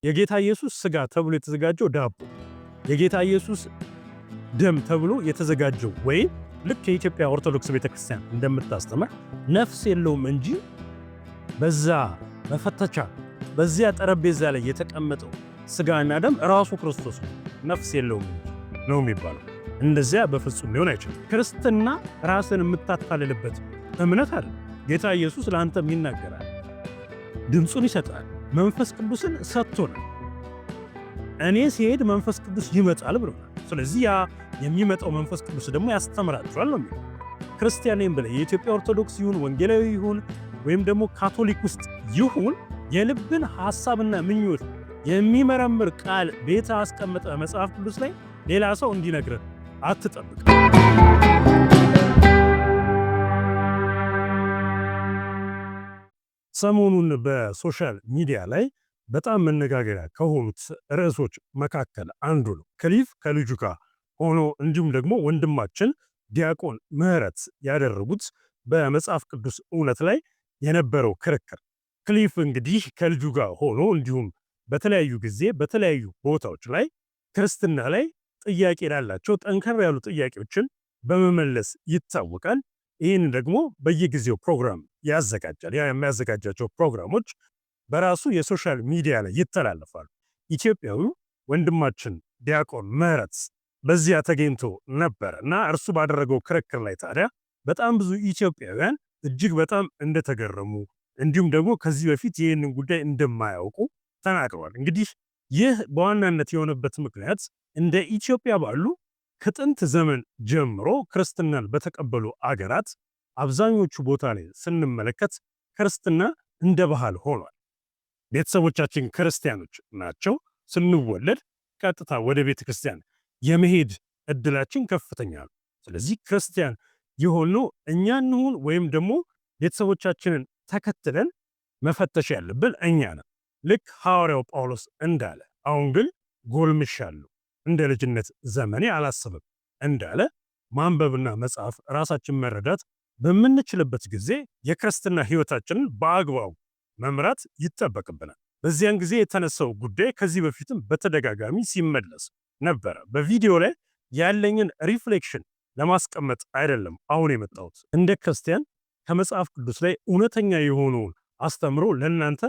የጌታ ኢየሱስ ስጋ ተብሎ የተዘጋጀው ዳቦ፣ የጌታ ኢየሱስ ደም ተብሎ የተዘጋጀው ወይን ልክ የኢትዮጵያ ኦርቶዶክስ ቤተክርስቲያን እንደምታስተምር ነፍስ የለውም እንጂ በዛ መፈተቻ በዚያ ጠረጴዛ ላይ የተቀመጠው ስጋና ደም ራሱ ክርስቶስ ነው። ነፍስ የለውም ነው የሚባለው። እንደዚያ በፍጹም ሊሆን አይችልም። ክርስትና ራስን የምታታልልበት እምነት አለ። ጌታ ኢየሱስ ለአንተም ይናገራል፣ ድምፁን ይሰጣል፣ መንፈስ ቅዱስን ሰጥቶናል። እኔ ሲሄድ መንፈስ ቅዱስ ይመጣል ብሎናል። ስለዚህ ያ የሚመጣው መንፈስ ቅዱስ ደግሞ ያስተምራችኋል ነው የሚለው። ክርስቲያን ነኝ ብለህ የኢትዮጵያ ኦርቶዶክስ ይሁን ወንጌላዊ ይሁን ወይም ደግሞ ካቶሊክ ውስጥ ይሁን የልብን ሐሳብና ምኞት የሚመረምር ቃል ቤተ አስቀምጠ መጽሐፍ ቅዱስ ላይ ሌላ ሰው እንዲነግረን አትጠብቅ። ሰሞኑን በሶሻል ሚዲያ ላይ በጣም መነጋገሪያ ከሆኑት ርዕሶች መካከል አንዱ ነው። ክሊፍ ከልጁ ጋር ሆኖ እንዲሁም ደግሞ ወንድማችን ዲያቆን ምህረት ያደረጉት በመጽሐፍ ቅዱስ እውነት ላይ የነበረው ክርክር። ክሊፍ እንግዲህ ከልጁ ጋር ሆኖ እንዲሁም በተለያዩ ጊዜ በተለያዩ ቦታዎች ላይ ክርስትና ላይ ጥያቄ ላላቸው ጠንከር ያሉ ጥያቄዎችን በመመለስ ይታወቃል። ይህን ደግሞ በየጊዜው ፕሮግራም ያዘጋጃል። ያ የሚያዘጋጃቸው ፕሮግራሞች በራሱ የሶሻል ሚዲያ ላይ ይተላለፋሉ። ኢትዮጵያዊው ወንድማችን ዲያቆን ምህረት በዚያ ተገኝቶ ነበር እና እርሱ ባደረገው ክርክር ላይ ታዲያ በጣም ብዙ ኢትዮጵያውያን እጅግ በጣም እንደተገረሙ እንዲሁም ደግሞ ከዚህ በፊት ይህንን ጉዳይ እንደማያውቁ ተናግረዋል። እንግዲህ ይህ በዋናነት የሆነበት ምክንያት እንደ ኢትዮጵያ ባሉ ከጥንት ዘመን ጀምሮ ክርስትናን በተቀበሉ አገራት አብዛኞቹ ቦታ ላይ ስንመለከት ክርስትና እንደ ባህል ሆኗል። ቤተሰቦቻችን ክርስቲያኖች ናቸው። ስንወለድ ቀጥታ ወደ ቤተ ክርስቲያን የመሄድ እድላችን ከፍተኛ ነው። ስለዚህ ክርስቲያን የሆነው እኛ እንሁን ወይም ደግሞ ቤተሰቦቻችንን ተከትለን መፈተሽ ያለብን እኛ ነን። ልክ ሐዋርያው ጳውሎስ እንዳለ አሁን ግን ጎልምሻለሁ እንደ ልጅነት ዘመኔ አላስብም እንዳለ ማንበብና መጽሐፍ ራሳችን መረዳት በምንችልበት ጊዜ የክርስትና ሕይወታችንን በአግባቡ መምራት ይጠበቅብናል። በዚያን ጊዜ የተነሳው ጉዳይ ከዚህ በፊትም በተደጋጋሚ ሲመለስ ነበረ። በቪዲዮ ላይ ያለኝን ሪፍሌክሽን ለማስቀመጥ አይደለም አሁን የመጣሁት። እንደ ክርስቲያን ከመጽሐፍ ቅዱስ ላይ እውነተኛ የሆነውን አስተምሮ ለእናንተ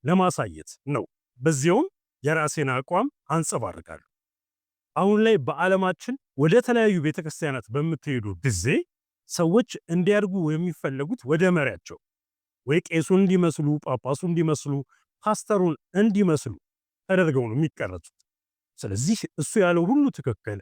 ለማሳየት ነው። በዚያውም የራሴን አቋም አንጸባርቃለሁ። አሁን ላይ በዓለማችን ወደ ተለያዩ ቤተክርስቲያናት በምትሄዱ ጊዜ ሰዎች እንዲያድጉ የሚፈለጉት ወደ መሪያቸው ወይ ቄሱን እንዲመስሉ፣ ጳጳሱ እንዲመስሉ፣ ፓስተሩን እንዲመስሉ ተደርገው ነው የሚቀረጹት። ስለዚህ እሱ ያለው ሁሉ ትክክል።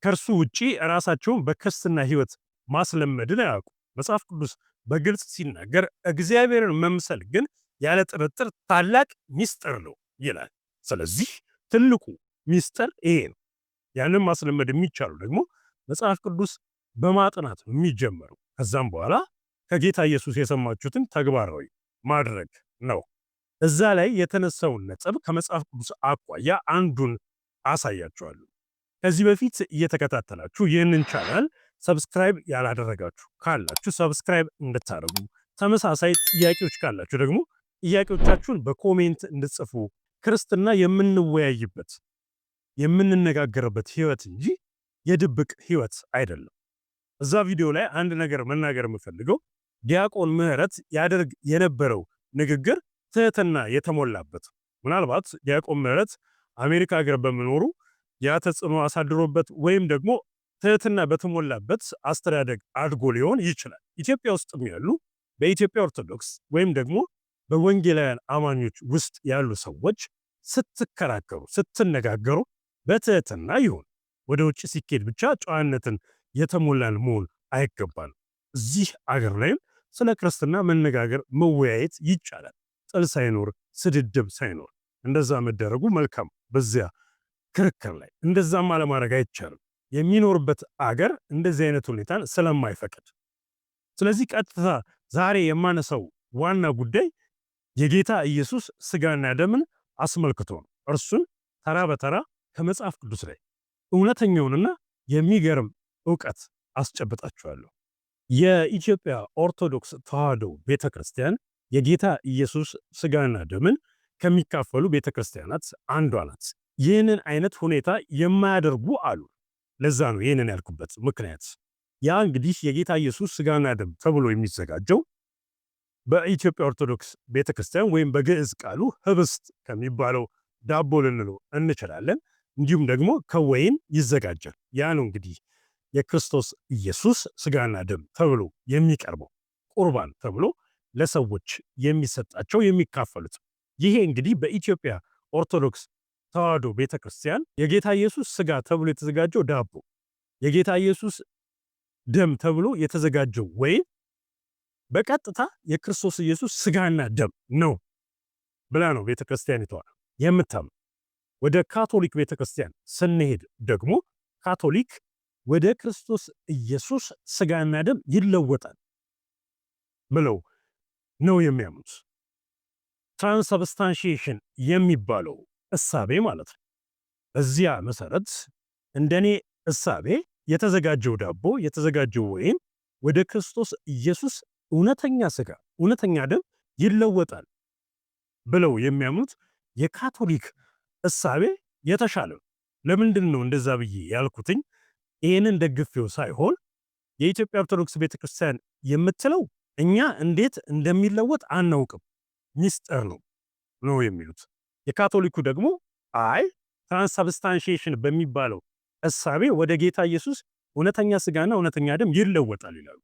ከእርሱ ውጪ ራሳቸውን በክርስትና ሕይወት ማስለመድን አያውቁ። መጽሐፍ ቅዱስ በግልጽ ሲናገር እግዚአብሔርን መምሰል ግን ያለ ጥርጥር ታላቅ ሚስጥር ነው ይላል። ስለዚህ ትልቁ ሚስጥር ይሄ ነው። ያንን ማስለመድ የሚቻለው ደግሞ መጽሐፍ ቅዱስ በማጥናት ነው የሚጀመረው። ከዛም በኋላ ከጌታ ኢየሱስ የሰማችሁትን ተግባራዊ ማድረግ ነው። እዛ ላይ የተነሳውን ነጥብ ከመጽሐፍ ቅዱስ አኳያ አንዱን አሳያችኋለሁ። ከዚህ በፊት እየተከታተላችሁ ይህንን ቻናል ሰብስክራይብ ያላደረጋችሁ ካላችሁ ሰብስክራይብ እንድታደርጉ፣ ተመሳሳይ ጥያቄዎች ካላችሁ ደግሞ ጥያቄዎቻችሁን በኮሜንት እንድጽፉ። ክርስትና የምንወያይበት የምንነጋገርበት ህይወት እንጂ የድብቅ ህይወት አይደለም። እዛ ቪዲዮ ላይ አንድ ነገር መናገር የምፈልገው ዲያቆን ምህረት ያደርግ የነበረው ንግግር ትህትና የተሞላበት። ምናልባት ዲያቆን ምህረት አሜሪካ ሀገር በመኖሩ ያ ተጽዕኖ አሳድሮበት ወይም ደግሞ ትህትና በተሞላበት አስተዳደግ አድጎ ሊሆን ይችላል። ኢትዮጵያ ውስጥም ያሉ በኢትዮጵያ ኦርቶዶክስ ወይም ደግሞ በወንጌላውያን አማኞች ውስጥ ያሉ ሰዎች ስትከራከሩ፣ ስትነጋገሩ በትህትና ይሁን። ወደ ውጭ ሲኬድ ብቻ ጨዋነትን የተሞላን መሆን አይገባል። እዚህ አገር ላይም ስለ ክርስትና መነጋገር መወያየት ይቻላል፣ ጥል ሳይኖር ስድድብ ሳይኖር። እንደዛ መደረጉ መልካም። በዚያ ክርክር ላይ እንደዛም አለማድረግ አይቻልም፣ የሚኖርበት አገር እንደዚህ አይነት ሁኔታን ስለማይፈቅድ። ስለዚህ ቀጥታ ዛሬ የማነሳው ዋና ጉዳይ የጌታ ኢየሱስ ስጋና ደምን አስመልክቶ ነው። እርሱን ተራ በተራ ከመጽሐፍ ቅዱስ ላይ እውነተኛውንና የሚገርም ዕውቀት አስጨብጣችኋለሁ። የኢትዮጵያ ኦርቶዶክስ ተዋሕዶ ቤተክርስቲያን የጌታ ኢየሱስ ስጋና ደምን ከሚካፈሉ ቤተክርስቲያናት አንዷ ናት። ይህንን አይነት ሁኔታ የማያደርጉ አሉ። ለዛ ነው ይህንን ያልኩበት ምክንያት። ያ እንግዲህ የጌታ ኢየሱስ ስጋና ደም ተብሎ የሚዘጋጀው በኢትዮጵያ ኦርቶዶክስ ቤተክርስቲያን ወይም በግዕዝ ቃሉ ህብስት ከሚባለው ዳቦ ልንለው እንችላለን። እንዲሁም ደግሞ ከወይን ይዘጋጃል። ያ ነው እንግዲህ የክርስቶስ ኢየሱስ ስጋና ደም ተብሎ የሚቀርበው ቁርባን ተብሎ ለሰዎች የሚሰጣቸው የሚካፈሉት። ይሄ እንግዲህ በኢትዮጵያ ኦርቶዶክስ ተዋሕዶ ቤተክርስቲያን የጌታ ኢየሱስ ስጋ ተብሎ የተዘጋጀው ዳቦ፣ የጌታ ኢየሱስ ደም ተብሎ የተዘጋጀው ወይን በቀጥታ የክርስቶስ ኢየሱስ ስጋና ደም ነው ብላ ነው ቤተክርስቲያኒቷ የምታምነው። ወደ ካቶሊክ ቤተክርስቲያን ስንሄድ ደግሞ ካቶሊክ ወደ ክርስቶስ ኢየሱስ ስጋና ደም ይለወጣል ብለው ነው የሚያምኑት። ትራንስብስታንሺዬሽን የሚባለው እሳቤ ማለት ነው። በዚያ መሰረት እንደኔ እሳቤ የተዘጋጀው ዳቦ የተዘጋጀው ወይን ወደ ክርስቶስ ኢየሱስ እውነተኛ ስጋ እውነተኛ ደም ይለወጣል ብለው የሚያምኑት የካቶሊክ እሳቤ የተሻለ ነው። ለምንድን ነው እንደዛ ብዬ ያልኩትኝ? ይህንን ደግፌው ሳይሆን የኢትዮጵያ ኦርቶዶክስ ቤተክርስቲያን የምትለው እኛ እንዴት እንደሚለወጥ አናውቅም፣ ሚስጥር ነው የሚሉት። የካቶሊኩ ደግሞ አይ ትራንስብስታንሺዬሽን በሚባለው እሳቤ ወደ ጌታ ኢየሱስ እውነተኛ ስጋና እውነተኛ ደም ይለወጣል ይላሉ።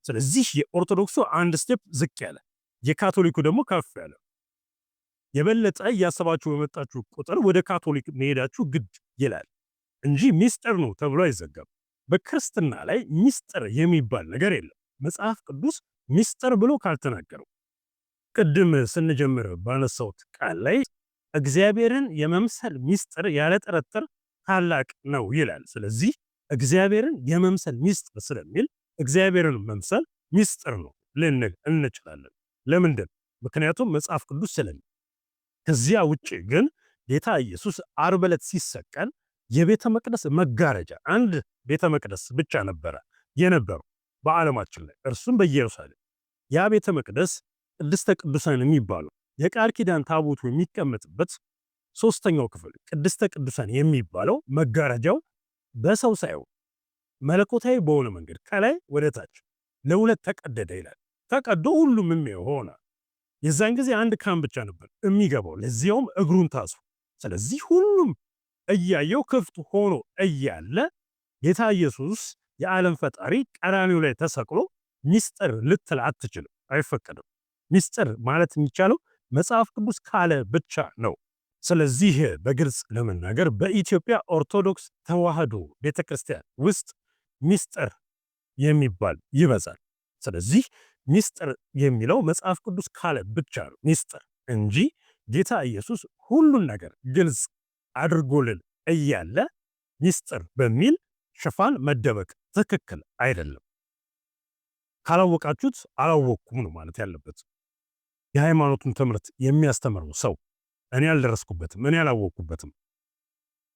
ስለዚህ የኦርቶዶክሱ አንድ ስቴፕ ዝቅ ያለ፣ የካቶሊኩ ደግሞ ከፍ ያለ። የበለጠ እያሰባችሁ በመጣችሁ ቁጥር ወደ ካቶሊክ መሄዳችሁ ግድ ይላል እንጂ ሚስጥር ነው ተብሎ አይዘጋም። በክርስትና ላይ ሚስጥር የሚባል ነገር የለም። መጽሐፍ ቅዱስ ሚስጥር ብሎ ካልተናገረው ቅድም ስንጀምር ባነሳውት ቃል ላይ እግዚአብሔርን የመምሰል ሚስጥር ያለ ጥርጥር ታላቅ ነው ይላል። ስለዚህ እግዚአብሔርን የመምሰል ሚስጥር ስለሚል እግዚአብሔርን መምሰል ሚስጥር ነው ልንል እንችላለን። ለምንድን? ምክንያቱም መጽሐፍ ቅዱስ ስለሚል። ከዚያ ውጪ ግን ጌታ ኢየሱስ ዓርብ ዕለት ሲሰቀል የቤተ መቅደስ መጋረጃ አንድ ቤተ መቅደስ ብቻ ነበረ የነበረው በዓለማችን ላይ፣ እርሱም በኢየሩሳሌም። ያ ቤተ መቅደስ ቅድስተ ቅዱሳን የሚባለው የቃል ኪዳን ታቦቱ የሚቀመጥበት ሶስተኛው ክፍል ቅድስተ ቅዱሳን የሚባለው መጋረጃው በሰው ሳይሆን መለኮታዊ በሆነ መንገድ ከላይ ወደ ታች ለሁለት ተቀደደ ይላል። ተቀዶ ሁሉም የሚሆነ የዛን ጊዜ አንድ ካህን ብቻ ነበር የሚገባው፣ ለዚያውም እግሩን ታስሮ። ስለዚህ ሁሉም እያየው ክፍት ሆኖ እያለ ጌታ ኢየሱስ የዓለም ፈጣሪ ቀራንዮ ላይ ተሰቅሎ ሚስጥር ልትል አትችልም፣ አይፈቀድም። ሚስጥር ማለት የሚቻለው መጽሐፍ ቅዱስ ካለ ብቻ ነው። ስለዚህ በግልጽ ለመናገር በኢትዮጵያ ኦርቶዶክስ ተዋሕዶ ቤተክርስቲያን ውስጥ ሚስጥር የሚባል ይበዛል። ስለዚህ ሚስጥር የሚለው መጽሐፍ ቅዱስ ካለ ብቻ ነው ሚስጥር እንጂ ጌታ ኢየሱስ ሁሉን ነገር ግልጽ አድርጎልን እያለ ሚስጥር በሚል ሽፋን መደበቅ ትክክል አይደለም። ካላወቃችሁት አላወቅኩም ነው ማለት ያለበት። የሃይማኖቱን ትምህርት የሚያስተምረው ሰው እኔ አልደረስኩበትም፣ እኔ አላወቅኩበትም፣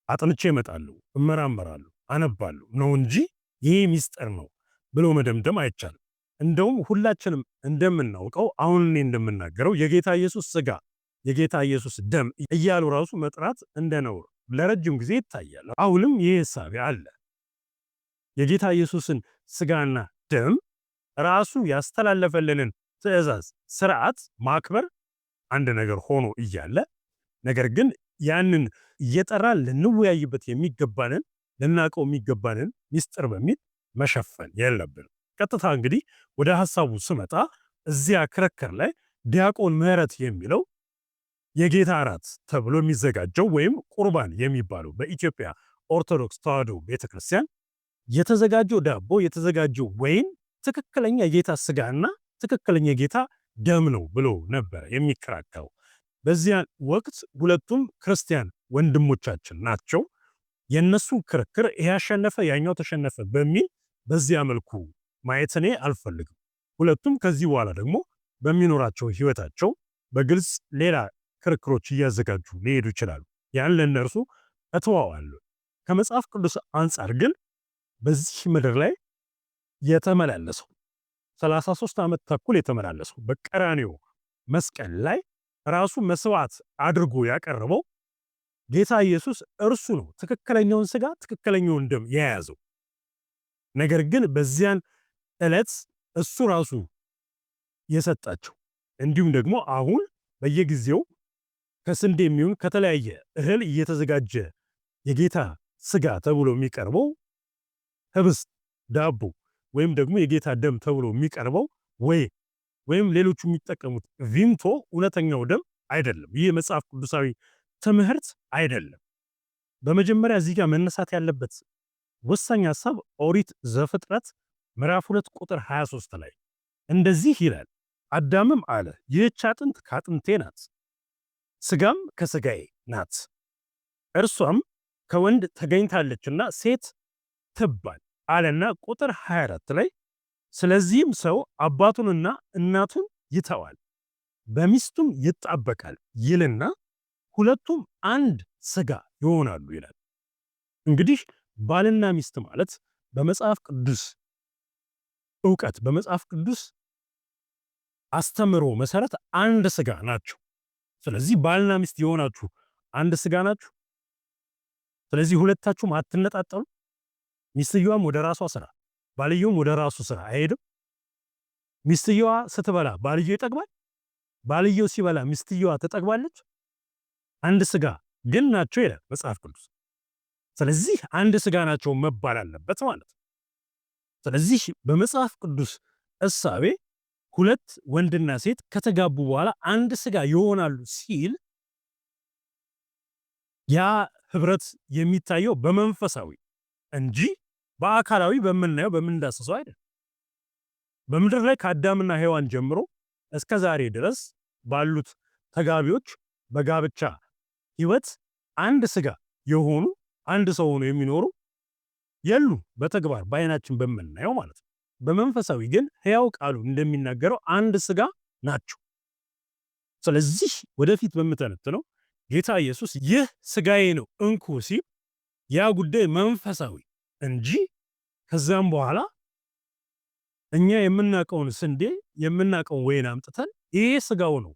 አጥንቼ እመጣለሁ፣ እመራመራለሁ፣ አነባለሁ ነው እንጂ ይሄ ሚስጥር ነው ብሎ መደምደም አይቻልም። እንደውም ሁላችንም እንደምናውቀው አሁን እኔ እንደምናገረው የጌታ ኢየሱስ ስጋ የጌታ ኢየሱስ ደም እያሉ ራሱ መጥራት እንደነውር ለረጅም ጊዜ ይታያል። አሁንም ይህ ሐሳብ አለ። የጌታ ኢየሱስን ስጋና ደም ራሱ ያስተላለፈልንን ትእዛዝ ስርዓት ማክበር አንድ ነገር ሆኖ እያለ ነገር ግን ያንን እየጠራን ልንወያይበት የሚገባንን ልናውቀው የሚገባንን ሚስጥር በሚል መሸፈን የለብንም። ቀጥታ እንግዲህ ወደ ሐሳቡ ስመጣ እዚያ ክርክር ላይ ዲያቆን ምህረት የሚለው የጌታ እራት ተብሎ የሚዘጋጀው ወይም ቁርባን የሚባለው በኢትዮጵያ ኦርቶዶክስ ተዋሕዶ ቤተክርስቲያን የተዘጋጀው ዳቦ የተዘጋጀው ወይን ትክክለኛ የጌታ ስጋና ትክክለኛ የጌታ ደም ነው ብሎ ነበር የሚከራከረው። በዚያ ወቅት ሁለቱም ክርስቲያን ወንድሞቻችን ናቸው። የነሱ ክርክር ያሸነፈ ያኛው ተሸነፈ በሚል በዚያ መልኩ ማየት እኔ አልፈልግም። ሁለቱም ከዚህ በኋላ ደግሞ በሚኖራቸው ህይወታቸው በግልጽ ሌላ ክርክሮች እያዘጋጁ ሊሄዱ ይችላሉ። ያን ለነርሱ እተዋዋለሁ። ከመጽሐፍ ቅዱስ አንጻር ግን በዚህ ምድር ላይ የተመላለሰው 33 ዓመት ተኩል የተመላለሰው በቀራንዮ መስቀል ላይ ራሱ መስዋዕት አድርጎ ያቀረበው ጌታ ኢየሱስ እርሱ ነው ትክክለኛውን ስጋ ትክክለኛውን ደም የያዘው። ነገር ግን በዚያን ዕለት እሱ ራሱ የሰጣቸው እንዲሁም ደግሞ አሁን በየጊዜው ከስንዴ የሚሆን ከተለያየ እህል እየተዘጋጀ የጌታ ስጋ ተብሎ የሚቀርበው ህብስት፣ ዳቦ ወይም ደግሞ የጌታ ደም ተብሎ የሚቀርበው ወይም ሌሎቹ የሚጠቀሙት ቪምቶ እውነተኛው ደም አይደለም። ይህ መጽሐፍ ቅዱሳዊ ትምህርት አይደለም። በመጀመሪያ እዚህ ጋር መነሳት ያለበት ወሳኝ ሐሳብ ኦሪት ዘፍጥረት ምዕራፍ 2 ቁጥር 23 ላይ እንደዚህ ይላል፣ አዳምም አለ ይህች አጥንት ከአጥንቴ ናት፣ ስጋም ከስጋዬ ናት፣ እርሷም ከወንድ ተገኝታለችና ሴት ትባል አለና ቁጥር 24 ላይ ስለዚህም ሰው አባቱንና እናቱን ይተዋል በሚስቱም ይጣበቃል ይልና ሁለቱም አንድ ስጋ ይሆናሉ ይላል። እንግዲህ ባልና ሚስት ማለት በመጽሐፍ ቅዱስ ዕውቀት በመጽሐፍ ቅዱስ አስተምሮ መሰረት አንድ ስጋ ናቸው። ስለዚህ ባልና ሚስት የሆናችሁ አንድ ስጋ ናችሁ። ስለዚህ ሁለታችሁም አትነጣጠሉ። ሚስትየዋም ወደ ራሷ ስራ፣ ባልየውም ወደ ራሱ ስራ አይሄድም። ሚስትየዋ ስትበላ ባልየው ይጠግባል፣ ባልየው ሲበላ ሚስትየዋ ትጠግባለች። አንድ ስጋ ግን ናቸው ይላል መጽሐፍ ቅዱስ። ስለዚህ አንድ ስጋ ናቸው መባል አለበት ማለት ነው። ስለዚህ በመጽሐፍ ቅዱስ እሳቤ ሁለት ወንድና ሴት ከተጋቡ በኋላ አንድ ስጋ ይሆናሉ ሲል ያ ህብረት የሚታየው በመንፈሳዊ እንጂ በአካላዊ በምናየው በምንዳስሰው አይደለም። በምድር ላይ ከአዳምና ሔዋን ጀምሮ እስከ ዛሬ ድረስ ባሉት ተጋቢዎች በጋብቻ ህይወት አንድ ስጋ የሆኑ አንድ ሰው ሆነው የሚኖሩ የሉ በተግባር በአይናችን በምናየው ማለት ነው። በመንፈሳዊ ግን ሕያው ቃሉ እንደሚናገረው አንድ ስጋ ናቸው። ስለዚህ ወደፊት በምተነትነው ጌታ ኢየሱስ ይህ ስጋዬ ነው እንኩ ሲል ያ ጉዳይ መንፈሳዊ እንጂ ከዛም በኋላ እኛ የምናቀውን ስንዴ የምናቀውን ወይን አምጥተን ይሄ ስጋው ነው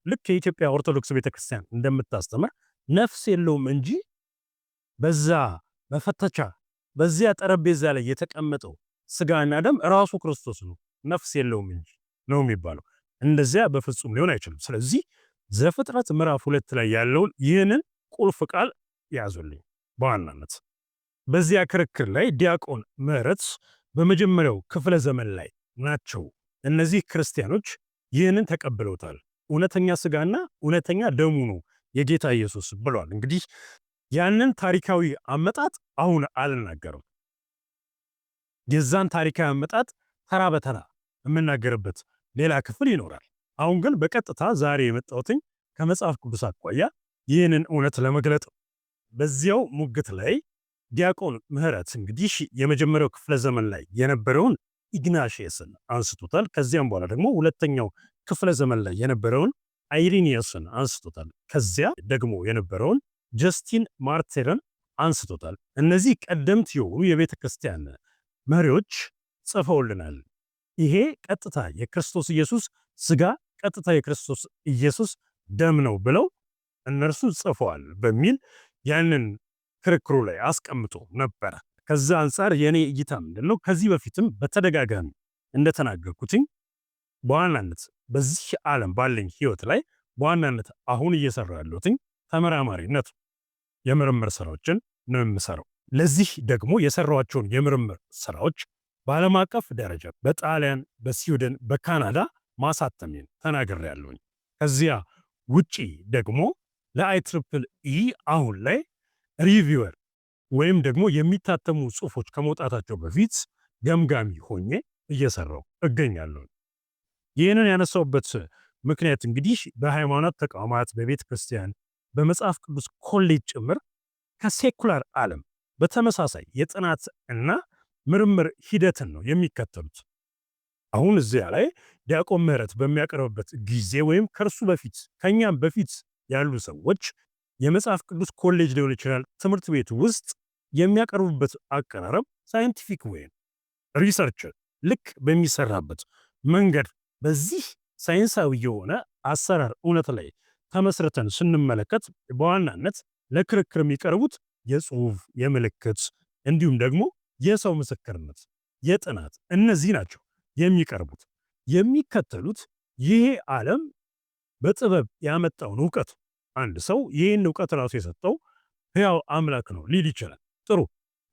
ልክ የኢትዮጵያ ኦርቶዶክስ ቤተክርስቲያን እንደምታስተምር ነፍስ የለውም እንጂ በዛ በፈተቻ በዚያ ጠረጴዛ ላይ የተቀመጠው ስጋና ደም ራሱ ክርስቶስ ነው፣ ነፍስ የለውም እንጂ ነው የሚባለው። እንደዚያ በፍጹም ሊሆን አይችልም። ስለዚህ ዘፍጥረት ምዕራፍ 2 ላይ ያለውን ይህንን ቁልፍ ቃል ያዙልኝ። በዋናነት በዚያ ክርክር ላይ ዲያቆን ምህረት በመጀመሪያው ክፍለ ዘመን ላይ ናቸው። እነዚህ ክርስቲያኖች ይህንን ተቀብለውታል። እውነተኛ ስጋና እውነተኛ ደሙ ነው የጌታ ኢየሱስ ብለዋል። እንግዲህ ያንን ታሪካዊ አመጣጥ አሁን አልናገረው። የዛን ታሪካዊ አመጣጥ ተራ በተራ የምናገርበት ሌላ ክፍል ይኖራል። አሁን ግን በቀጥታ ዛሬ የመጣሁትኝ ከመጽሐፍ ቅዱስ አኳያ ይህንን እውነት ለመግለጥ በዚያው ሙግት ላይ ዲያቆን ምህረት እንግዲህ የመጀመሪያው ክፍለ ዘመን ላይ የነበረውን ኢግናሺየስን አንስቶታል። ከዚያም በኋላ ደግሞ ሁለተኛው ክፍለ ዘመን ላይ የነበረውን አይሪኒየስን አንስቶታል። ከዚያ ደግሞ የነበረውን ጀስቲን ማርቴርን አንስቶታል። እነዚህ ቀደምት የሆኑ የቤተ ክርስቲያን መሪዎች ጽፈውልናል። ይሄ ቀጥታ የክርስቶስ ኢየሱስ ስጋ፣ ቀጥታ የክርስቶስ ኢየሱስ ደም ነው ብለው እነርሱ ጽፈዋል በሚል ያንን ክርክሩ ላይ አስቀምጦ ነበር። ከዛ አንፃር የኔ እይታ ምንድነው? ከዚህ በፊትም በተደጋጋሚ እንደተናገርኩትኝ በዋናነት በዚህ ዓለም ባለኝ ህይወት ላይ በዋናነት አሁን እየሰራ ያለሁትኝ ተመራማሪነት የምርምር ስራዎችን ነው የምሰራው። ለዚህ ደግሞ የሰራኋቸውን የምርምር ስራዎች በዓለም አቀፍ ደረጃ በጣሊያን፣ በስዊድን፣ በካናዳ ማሳተሜን ተናግሬያለሁኝ። ከዚያ ውጪ ደግሞ ለአይትሪፕልኢ አሁን ላይ ሪቪወር ወይም ደግሞ የሚታተሙ ጽሁፎች ከመውጣታቸው በፊት ገምጋሚ ሆኜ እየሰራው እገኛለሁ። ይህንን ያነሳውበት ምክንያት እንግዲህ በሃይማኖት ተቋማት፣ በቤተ ክርስቲያን፣ በመጽሐፍ ቅዱስ ኮሌጅ ጭምር ከሴኩላር ዓለም በተመሳሳይ የጥናት እና ምርምር ሂደትን ነው የሚከተሉት። አሁን እዚያ ላይ ዲያቆን ምህረት በሚያቀርብበት ጊዜ ወይም ከርሱ በፊት ከኛም በፊት ያሉ ሰዎች የመጽሐፍ ቅዱስ ኮሌጅ ሊሆን ይችላል ትምህርት ቤት ውስጥ የሚያቀርቡበት አቀራረብ ሳይንቲፊክ ወይ ሪሰርች ልክ በሚሰራበት መንገድ በዚህ ሳይንሳዊ የሆነ አሰራር እውነት ላይ ተመስርተን ስንመለከት በዋናነት ለክርክር የሚቀርቡት የጽሁፍ፣ የምልክት እንዲሁም ደግሞ የሰው ምስክርነት፣ የጥናት እነዚህ ናቸው የሚቀርቡት። የሚከተሉት ይሄ ዓለም በጥበብ ያመጣውን እውቀት አንድ ሰው ይህን እውቀት ራሱ የሰጠው ሕያው አምላክ ነው ሊል ይችላል። ጥሩ።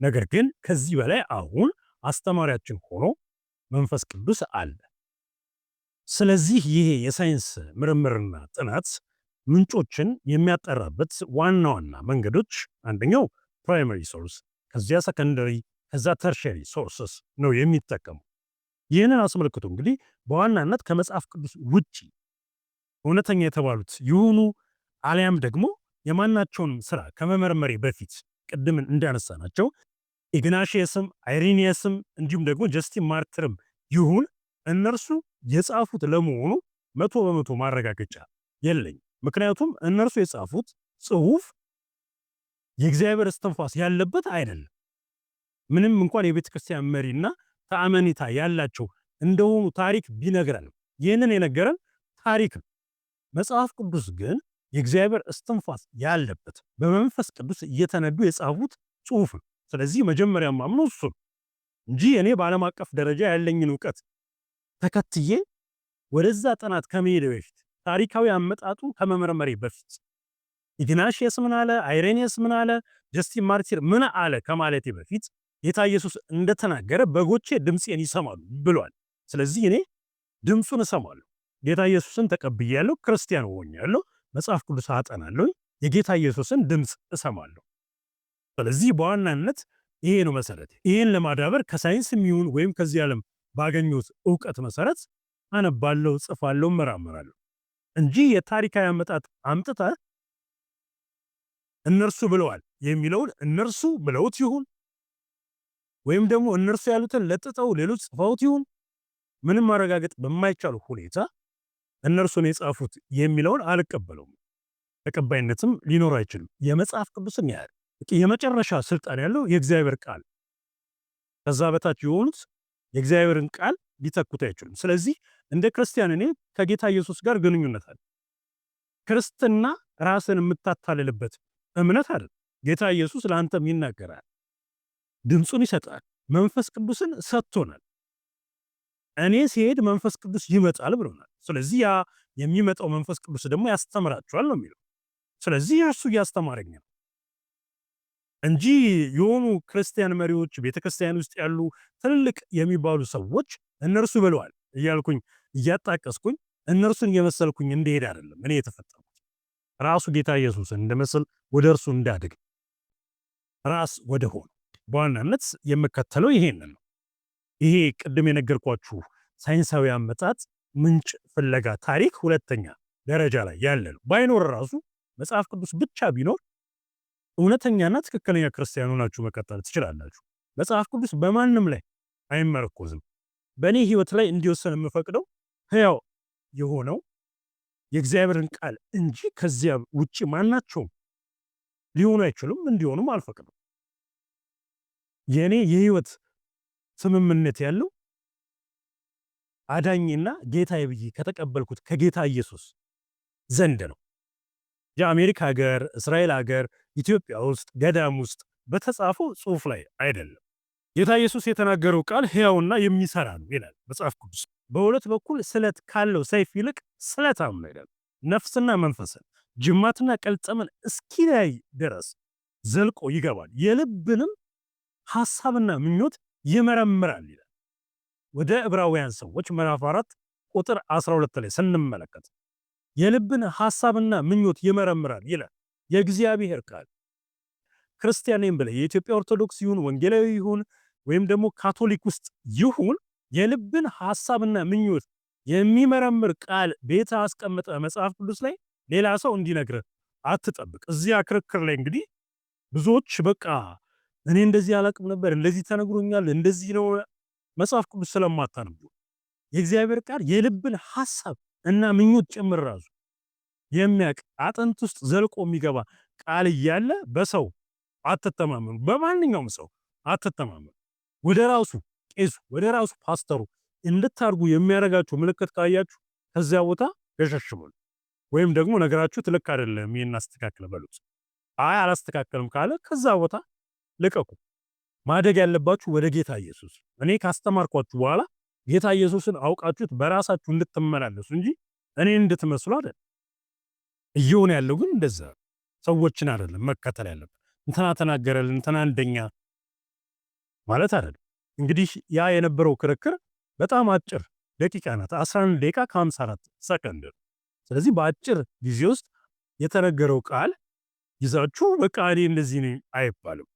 ነገር ግን ከዚህ በላይ አሁን አስተማሪያችን ሆኖ መንፈስ ቅዱስ አለ። ስለዚህ ይሄ የሳይንስ ምርምርና ጥናት ምንጮችን የሚያጠራበት ዋና ዋና መንገዶች አንደኛው ፕራይመሪ ሶርስ፣ ከዚያ ሰከንደሪ፣ ከዛ ተርሸሪ ሶርስስ ነው የሚጠቀሙ። ይህንን አስመልክቶ እንግዲህ በዋናነት ከመጽሐፍ ቅዱስ ውጪ እውነተኛ የተባሉት ይሁኑ አሊያም ደግሞ የማናቸውንም ስራ ከመመርመሬ በፊት ቅድም እንዳነሳናቸው ኢግናሽየስም አይሬኒየስም እንዲሁም ደግሞ ጀስቲን ማርትርም ይሁን እነርሱ የጻፉት ለመሆኑ 100% ማረጋገጫ የለኝ። ምክንያቱም እነርሱ የጻፉት ጽሁፍ የእግዚአብሔር እስትንፋስ ያለበት አይደለም። ምንም እንኳን የቤተ ክርስቲያን መሪና ተአማኒታ ያላቸው እንደሆኑ ታሪክ ቢነግረንም ይህንን የነገረን ታሪክ ነው። መጽሐፍ ቅዱስ ግን የእግዚአብሔር እስትንፋስ ያለበት በመንፈስ ቅዱስ እየተነዱ የጻፉት ጽሁፍ ነው። ስለዚህ መጀመሪያ ማምነው እሱ እንጂ እኔ በዓለም አቀፍ ደረጃ ያለኝን እውቀት ተከትዬ ወደዛ ጥናት ከመሄድ በፊት ታሪካዊ አመጣጡ ከመመርመሬ በፊት ኢግናሽየስ ምን አለ፣ አይሬኒየስ ምን አለ፣ ጀስቲን ማርቲር ምን አለ ከማለቴ በፊት ጌታ ኢየሱስ እንደተናገረ በጎቼ ድምፄን ይሰማሉ ብሏል። ስለዚህ እኔ ድምፁን እሰማለሁ። ጌታ ኢየሱስን ተቀብያለሁ፣ ክርስቲያን ሆኛለሁ፣ መጽሐፍ ቅዱስ አጠናለሁ፣ የጌታ ኢየሱስን ድምፅ እሰማለሁ። ስለዚህ በዋናነት ይሄ ነው መሰረት። ይሄን ለማዳበር ከሳይንስም ይሁን ወይም ከዚህ ዓለም ባገኙት ዕውቀት መሰረት አነባለሁ፣ ጽፋለሁ፣ መራመራለሁ እንጂ የታሪካዊ አመጣጥ አምጥታ እነርሱ ብለዋል የሚለውን እነርሱ ብለውት ይሁን ወይም ደግሞ እነርሱ ያሉትን ለጥጠው ሌሎች ጽፈውት ይሁን ምንም ማረጋገጥ በማይቻል ሁኔታ እነርሱን የጻፉት የሚለውን አልቀበለውም። ተቀባይነትም ሊኖር አይችልም። የመጽሐፍ ቅዱስን ያህል የመጨረሻ ስልጣን ያለው የእግዚአብሔር ቃል፣ ከዛ በታች የሆኑት የእግዚአብሔርን ቃል ሊተኩት አይችሉም። ስለዚህ እንደ ክርስቲያን እኔ ከጌታ ኢየሱስ ጋር ግንኙነት አለ። ክርስትና ራስን የምታታልልበት እምነት አይደል። ጌታ ኢየሱስ ለአንተም ይናገራል፣ ድምፁን ይሰጣል፣ መንፈስ ቅዱስን ሰጥቶናል። እኔ ሲሄድ መንፈስ ቅዱስ ይመጣል ብሎናል። ስለዚህ ያ የሚመጣው መንፈስ ቅዱስ ደግሞ ያስተምራቸዋል ነው የሚለው። ስለዚህ እርሱ እያስተማረኝ ነው እንጂ የሆኑ ክርስቲያን መሪዎች ቤተክርስቲያን ውስጥ ያሉ ትልልቅ የሚባሉ ሰዎች እነርሱ ብለዋል እያልኩኝ እያጣቀስኩኝ እነርሱን እየመሰልኩኝ እንደሄድ አይደለም እኔ የተፈጠርኩት። ራሱ ጌታ ኢየሱስን እንደመሰል ወደ እርሱ እንዳድግ ራስ ወደ ሆነ በዋናነት የምከተለው ይሄንን ነው። ይሄ ቅድም የነገርኳችሁ ሳይንሳዊ አመጣጥ ምንጭ ፍለጋ ታሪክ ሁለተኛ ደረጃ ላይ ያለ ነው። ባይኖር ራሱ መጽሐፍ ቅዱስ ብቻ ቢኖር እውነተኛና ትክክለኛ ክርስቲያን ሆናችሁ መቀጠል ትችላላችሁ። መጽሐፍ ቅዱስ በማንም ላይ አይመረኮዝም። በእኔ ህይወት ላይ እንዲወሰን የምፈቅደው ሕያው የሆነው የእግዚአብሔርን ቃል እንጂ ከዚያ ውጪ ማናቸውም ሊሆኑ አይችሉም፣ እንዲሆኑም አልፈቅድም። የእኔ የህይወት ስምምነት ያለው አዳኝና ጌታዬ ብዬ ከተቀበልኩት ከጌታ ኢየሱስ ዘንድ ነው። የአሜሪካ ሀገር፣ እስራኤል ሀገር፣ ኢትዮጵያ ውስጥ ገዳም ውስጥ በተጻፈው ጽሑፍ ላይ አይደለም። ጌታ ኢየሱስ የተናገረው ቃል ሕያውና የሚሰራ ነው ይላል መጽሐፍ ቅዱስ። በሁለት በኩል ስለት ካለው ሰይፍ ይልቅ ስለታም ነው ይላል። ነፍስና መንፈስን ጅማትና ቀልጠምን እስኪለያይ ድረስ ዘልቆ ይገባል፣ የልብንም ሐሳብና ምኞት ይመረምራል ይላል። ወደ ዕብራውያን ሰዎች ምዕራፍ 4 ቁጥር 12 ላይ ስንመለከት የልብን ሐሳብና ምኞት ይመረምራል ይላል የእግዚአብሔር ቃል። ክርስቲያን ነኝ ብለህ የኢትዮጵያ ኦርቶዶክስ ይሁን ወንጌላዊ ይሁን ወይም ደግሞ ካቶሊክ ውስጥ ይሁን የልብን ሐሳብና ምኞት የሚመረምር ቃል ቤተ አስቀምጠ መጽሐፍ ቅዱስ ላይ ሌላ ሰው እንዲነግርህ አትጠብቅ። እዚያ ክርክር ላይ እንግዲህ ብዙዎች በቃ እኔ እንደዚህ አላቅም ነበር፣ እንደዚህ ተነግሮኛል፣ እንደዚህ ነው። መጽሐፍ ቅዱስ ስለማታነቡ የእግዚአብሔር ቃል የልብን ሐሳብ እና ምኞት ጭምር ራሱ የሚያቅ አጥንት ውስጥ ዘልቆ የሚገባ ቃል እያለ በሰው አትተማመኑ፣ በማንኛውም ሰው አትተማመኑ። ወደ ራሱ ቄሱ ወደ ራሱ ፓስተሩ እንድታርጉ የሚያረጋችሁ ምልክት ካያችሁ ከዚያ ቦታ ገሸሽ በሉ። ወይም ደግሞ ነገራችሁ ልክ አይደለም ይሄን አስተካክለ በሉት። አይ አላስተካከልም ካለ ከዛ ቦታ ልቀቁ። ማደግ ያለባችሁ ወደ ጌታ ኢየሱስ። እኔ ካስተማርኳችሁ በኋላ ጌታ ኢየሱስን አውቃችሁት በራሳችሁ እንድትመላለሱ እንጂ እኔን እንድትመስሉ አይደለም። እየሆነ ያለው ግን እንደዛ ሰዎችን አይደለም መከተል ያለብን። እንትና ተናገረልን እንትና አንደኛ ማለት አይደለም። እንግዲህ ያ የነበረው ክርክር በጣም አጭር ደቂቃ ናት። 11 ደቂቃ ከ54 ሰከንድ። ስለዚህ በአጭር ጊዜ ውስጥ የተነገረው ቃል ይዛችሁ በቃ እኔ እንደዚህ ነኝ አይባልም።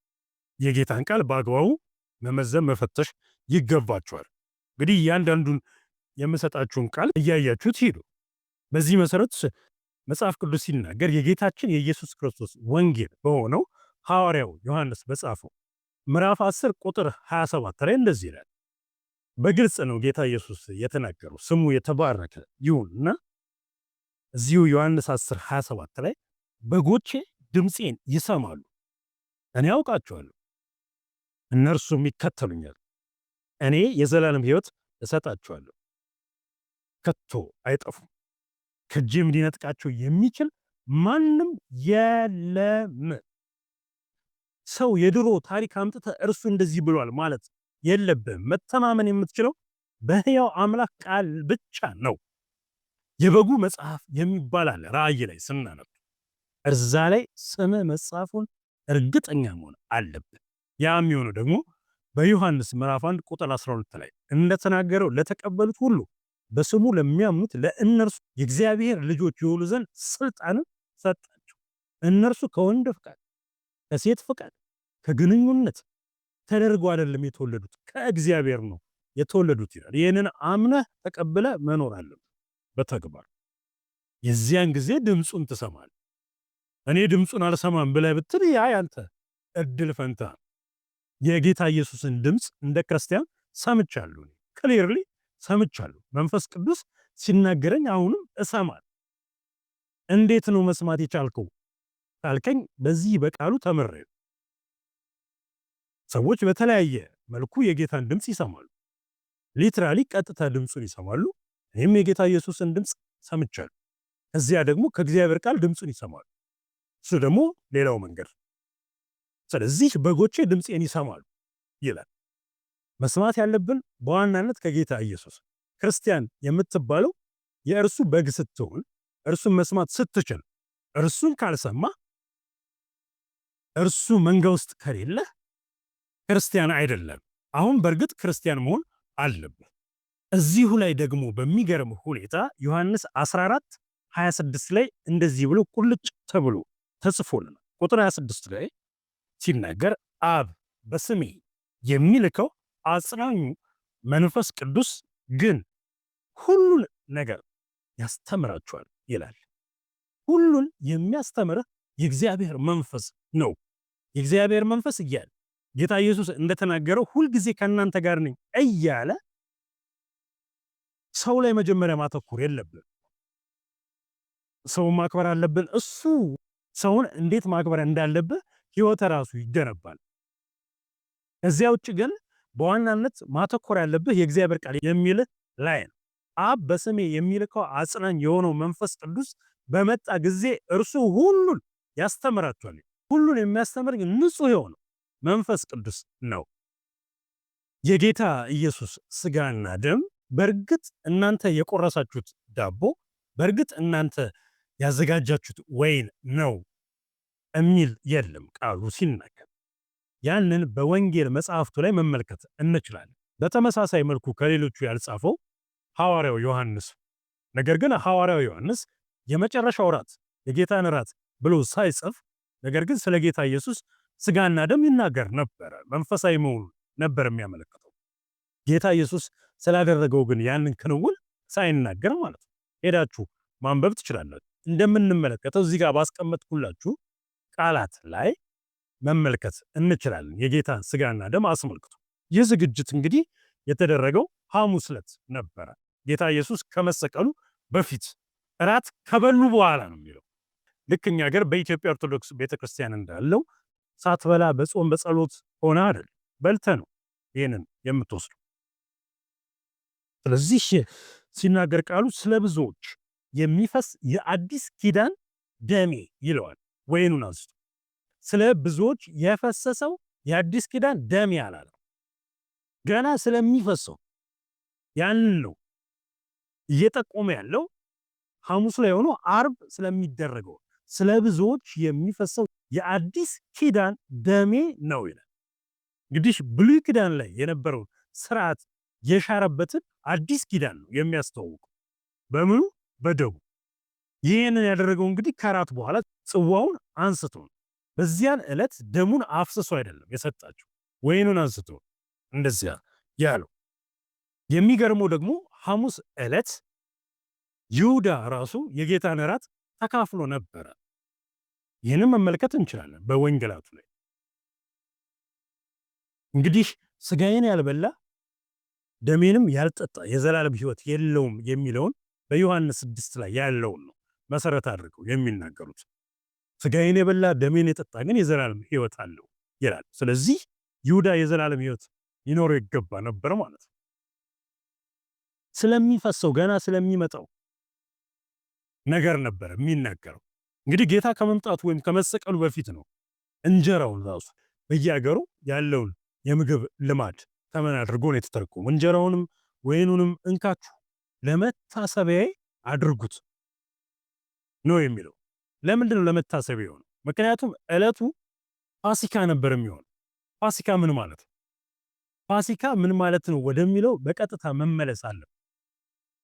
የጌታን ቃል በአግባቡ መመዘን መፈተሽ ይገባችኋል። እንግዲህ እያንዳንዱን የምሰጣችሁን ቃል እያያችሁት ሂዱ። በዚህ መሰረት መጽሐፍ ቅዱስ ሲናገር የጌታችን የኢየሱስ ክርስቶስ ወንጌል በሆነው ሐዋርያው ዮሐንስ በጻፈው ምዕራፍ 10 ቁጥር 27 ላይ እንደዚህ ይላል። በግልጽ ነው ጌታ ኢየሱስ የተናገረው፣ ስሙ የተባረከ ይሁንና እዚሁ ዮሐንስ 10 27 ላይ በጎቼ ድምፄን ይሰማሉ፣ እኔ አውቃቸዋለሁ፣ እነርሱም ይከተሉኛል፣ እኔ የዘላለም ሕይወት እሰጣቸዋለሁ፣ ከቶ አይጠፉም፣ ከእጄም ሊነጥቃቸው የሚችል ማንም የለም። ሰው የድሮ ታሪክ አምጥተህ እርሱ እንደዚህ ብሏል ማለት የለብህም። መተማመን የምትችለው በሕያው አምላክ ቃል ብቻ ነው። የበጉ መጽሐፍ የሚባል አለ ራእይ ላይ ስናነብ፣ እርዛ ላይ ስም መጽሐፉን እርግጠኛ መሆን አለብን። ያ የሚሆነው ደግሞ በዮሐንስ ምዕራፍ 1 ቁጥር 12 ላይ እንደተናገረው ለተቀበሉት ሁሉ በስሙ ለሚያምኑት ለእነርሱ የእግዚአብሔር ልጆች የሆኑ ዘንድ ስልጣንን ሰጣቸው። እነርሱ ከወንድ ፍቃድ ከሴት ፍቃድ ከግንኙነት ተደርገው አይደለም የተወለዱት፣ ከእግዚአብሔር ነው የተወለዱት ይላል። ይህንን አምነህ ተቀብለ መኖር አለብን በተግባር። የዚያን ጊዜ ድምፁን ትሰማል። እኔ ድምፁን አልሰማም ብለህ ብትል ያ ያንተ እድል ፈንታ። የጌታ ኢየሱስን ድምፅ እንደ ክርስቲያን ሰምቻለሁ፣ ክሊርሊ ሰምቻለሁ። መንፈስ ቅዱስ ሲናገረኝ አሁንም እሰማል። እንዴት ነው መስማት የቻልከው ካልከኝ በዚህ በቃሉ ተምሬ። ሰዎች በተለያየ መልኩ የጌታን ድምፅ ይሰማሉ። ሊትራሊ ቀጥታ ድምፁን ይሰማሉ። እኔም የጌታ ኢየሱስን ድምፅ ሰምቻለሁ። እዚያ ደግሞ ከእግዚአብሔር ቃል ድምፁን ይሰማሉ። እሱ ደግሞ ሌላው መንገድ። ስለዚህ በጎቼ ድምፄን ይሰማሉ ይላል። መስማት ያለብን በዋናነት ከጌታ ኢየሱስ። ክርስቲያን የምትባለው የእርሱ በግ ስትሆን፣ እርሱን መስማት ስትችል፣ እርሱን ካልሰማ፣ እርሱ መንጋ ውስጥ ከሌለ ክርስቲያን አይደለም። አሁን በእርግጥ ክርስቲያን መሆን አለበት። እዚሁ ላይ ደግሞ በሚገርም ሁኔታ ዮሐንስ 14 26 ላይ እንደዚህ ብሎ ቁልጭ ተብሎ ተጽፎልናል። ቁጥር 26 ላይ ሲናገር አብ በስሜ የሚልከው አጽናኙ መንፈስ ቅዱስ ግን ሁሉን ነገር ያስተምራችኋል ይላል። ሁሉን የሚያስተምር የእግዚአብሔር መንፈስ ነው። የእግዚአብሔር መንፈስ እያለ ጌታ ኢየሱስ እንደተናገረው ሁልጊዜ ከእናንተ ጋር ነኝ እያለ ሰው ላይ መጀመሪያ ማተኮር የለብን። ሰውን ማክበር አለብን። እሱ ሰውን እንዴት ማክበር እንዳለብህ ሕይወት ራሱ ይገነባል። እዚያ ውጭ ግን በዋናነት ማተኮር ያለብህ የእግዚአብሔር ቃል የሚልህ ላይ ነው። አብ በስሜ የሚልከው አጽናኝ የሆነው መንፈስ ቅዱስ በመጣ ጊዜ እርሱ ሁሉን ያስተምራችኋል። ሁሉን የሚያስተምር ንጹሕ የሆነው መንፈስ ቅዱስ ነው። የጌታ ኢየሱስ ስጋና ደም በእርግጥ እናንተ የቆረሳችሁት ዳቦ፣ በእርግጥ እናንተ ያዘጋጃችሁት ወይን ነው የሚል የለም ቃሉ ሲናገር። ያንን በወንጌል መጽሐፍቱ ላይ መመልከት እንችላለን። በተመሳሳይ መልኩ ከሌሎቹ ያልጻፈው ሐዋርያው ዮሐንስ። ነገር ግን ሐዋርያው ዮሐንስ የመጨረሻው ራት የጌታን ራት ብሎ ሳይጽፍ፣ ነገር ግን ስለ ጌታ ኢየሱስ ስጋና ደም ይናገር ነበር። መንፈሳዊ መሆኑን ነበር የሚያመለክተው። ጌታ ኢየሱስ ስላደረገው ግን ያንን ክንውን ሳይናገር ማለት ነው። ሄዳችሁ ማንበብ ትችላላችሁ። እንደምንመለከተው እዚህ ጋር ባስቀመጥኩላችሁ ቃላት ላይ መመልከት እንችላለን። የጌታን ስጋና ደም አስመልክቶ ይህ ዝግጅት እንግዲህ የተደረገው ሐሙስ ዕለት ነበረ። ጌታ ኢየሱስ ከመሰቀሉ በፊት እራት ከበሉ በኋላ ነው የሚለው። ልክ እኛ ሀገር በኢትዮጵያ ኦርቶዶክስ ቤተክርስቲያን እንዳለው ሳትበላ በጾም በጸሎት ሆነ አይደል፣ በልተ ነው ይሄንን የምትወስደው። ስለዚህ ሲናገር ቃሉ ስለ ብዙዎች የሚፈስ የአዲስ ኪዳን ደሜ ይለዋል። ወይኑን አንስቶ ስለ ብዙዎች የፈሰሰው የአዲስ ኪዳን ደሜ አላለም። ገና ስለሚፈሰው ያንን ነው እየጠቆመ ያለው። ሐሙስ ላይ ሆኖ አርብ ስለሚደረገው ስለ ብዙዎች የሚፈሰው የአዲስ ኪዳን ደሜ ነው ይላል። እንግዲህ ብሉይ ኪዳን ላይ የነበረውን ስርዓት የሻረበትን አዲስ ኪዳን ነው የሚያስተዋውቀው። በምኑ? በደሙ። ይህንን ያደረገው እንግዲህ ከራት በኋላ ጽዋውን አንስቶ ነው። በዚያን ዕለት ደሙን አፍስሶ አይደለም የሰጣቸው፣ ወይኑን አንስቶ እንደዚያ ያለው። የሚገርመው ደግሞ ሐሙስ ዕለት ይሁዳ ራሱ የጌታን እራት ተካፍሎ ነበረ። ይህንን መመልከት እንችላለን በወንጌላቱ ላይ። እንግዲህ ስጋዬን ያልበላ ደሜንም ያልጠጣ የዘላለም ሕይወት የለውም የሚለውን በዮሐንስ 6 ላይ ያለውን ነው መሰረት አድርገው የሚናገሩት። ስጋዬን የበላ ደሜን የጠጣ ግን የዘላለም ሕይወት አለው ይላል። ስለዚህ ይሁዳ የዘላለም ሕይወት ሊኖረው ይገባ ነበር ማለት ነው። ስለሚፈሰው ገና ስለሚመጣው ነገር ነበር የሚናገረው። እንግዲህ ጌታ ከመምጣቱ ወይም ከመሰቀሉ በፊት ነው እንጀራውን ራሱ በየአገሩ ያለውን የምግብ ልማድ ተመን አድርጎ ነው የተተረጎመው። እንጀራውንም ወይኑንም እንካችሁ ለመታሰቢያዬ አድርጉት ነው የሚለው። ለምንድን ነው ለመታሰቢያ የሆነው? ምክንያቱም ዕለቱ ፋሲካ ነበር የሚሆነው። ፋሲካ ምን ማለት ነው? ፋሲካ ምን ማለት ነው ወደሚለው በቀጥታ መመለስ አለ።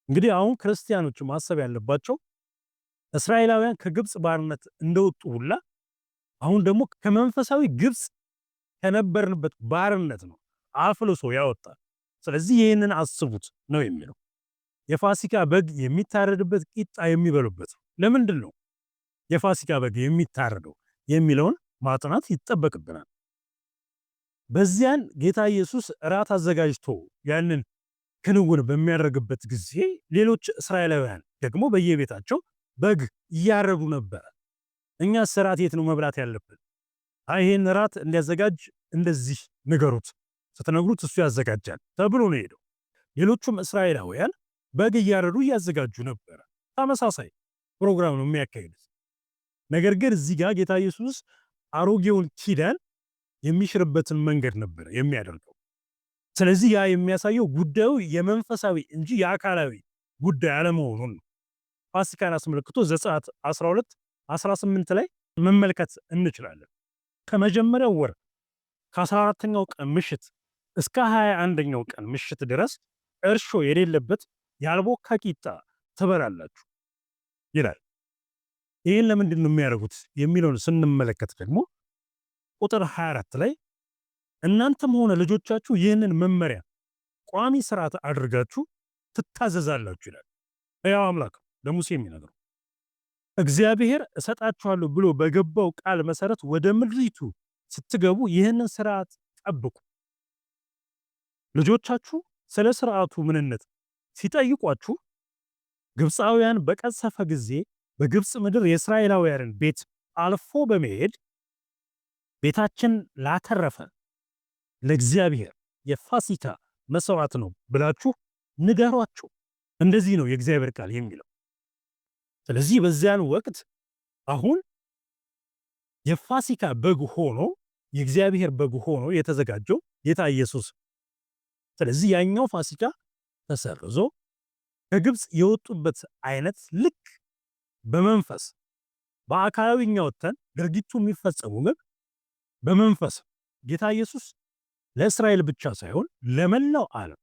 እንግዲህ አሁን ክርስቲያኖች ማሰብ ያለባቸው እስራኤላውያን ከግብጽ ባርነት እንደወጡ ሁላ አሁን ደግሞ ከመንፈሳዊ ግብጽ ከነበርንበት ባርነት ነው አፍልሶ ያወጣል። ስለዚህ ይህንን አስቡት ነው የሚለው። የፋሲካ በግ የሚታረድበት ቂጣ የሚበሉበት ነው። ለምንድን ነው የፋሲካ በግ የሚታረደው የሚለውን ማጥናት ይጠበቅብናል። በዚያን ጌታ ኢየሱስ እራት አዘጋጅቶ ያንን ክንውን በሚያደርግበት ጊዜ ሌሎች እስራኤላውያን ደግሞ በየቤታቸው በግ እያረዱ ነበር። እኛ እራት የት ነው መብላት ያለብን? ይሄን እራት እንዲያዘጋጅ እንደዚህ ንገሩት፣ ስትነግሩት እሱ ያዘጋጃል ተብሎ ነው ሄደው። ሌሎቹም እስራኤላውያን በግ እያረዱ እያዘጋጁ ነበር። ተመሳሳይ ፕሮግራም ነው የሚያካሂዱት። ነገር ግን እዚህ ጋር ጌታ ኢየሱስ አሮጌውን ኪዳን የሚሽርበትን መንገድ ነበር የሚያደርገው። ስለዚህ ያ የሚያሳየው ጉዳዩ የመንፈሳዊ እንጂ የአካላዊ ጉዳይ አለመሆኑን ነው። ፋሲካን አስመልክቶ ዘጸአት 12:18 ላይ መመልከት እንችላለን። ከመጀመሪያው ወር ከ14ኛው ቀን ምሽት እስከ 21ኛው ቀን ምሽት ድረስ እርሾ የሌለበት ያልቦካ ቂጣ ትበላላችሁ ይላል። ይህን ለምንድን ነው የሚያደርጉት የሚለውን ስንመለከት ደግሞ ቁጥር 24 ላይ እናንተም ሆነ ልጆቻችሁ ይህንን መመሪያ ቋሚ ስርዓት አድርጋችሁ ትታዘዛላችሁ ይላል ሕያው አምላክ ለሙሴ የሚነግረው። እግዚአብሔር እሰጣችኋለሁ ብሎ በገባው ቃል መሰረት ወደ ምድሪቱ ስትገቡ ይህንን ስርዓት ጠብቁ። ልጆቻችሁ ስለ ስርዓቱ ምንነት ሲጠይቋችሁ ግብፃውያን በቀሰፈ ጊዜ በግብፅ ምድር የእስራኤላውያንን ቤት አልፎ በመሄድ ቤታችን ላተረፈ ለእግዚአብሔር የፋሲካ መስዋዕት ነው ብላችሁ ንገሯቸው። እንደዚህ ነው የእግዚአብሔር ቃል የሚለው። ስለዚህ በዚያን ወቅት አሁን የፋሲካ በግ ሆኖ የእግዚአብሔር በግ ሆኖ የተዘጋጀው ጌታ ኢየሱስ። ስለዚህ ያኛው ፋሲካ ተሰርዞ ከግብፅ የወጡበት አይነት ልክ በመንፈስ በአካላዊኛ ወተን ድርጊቱ የሚፈጸሙ ግን በመንፈስ ጌታ ኢየሱስ ለእስራኤል ብቻ ሳይሆን ለመላው ዓለም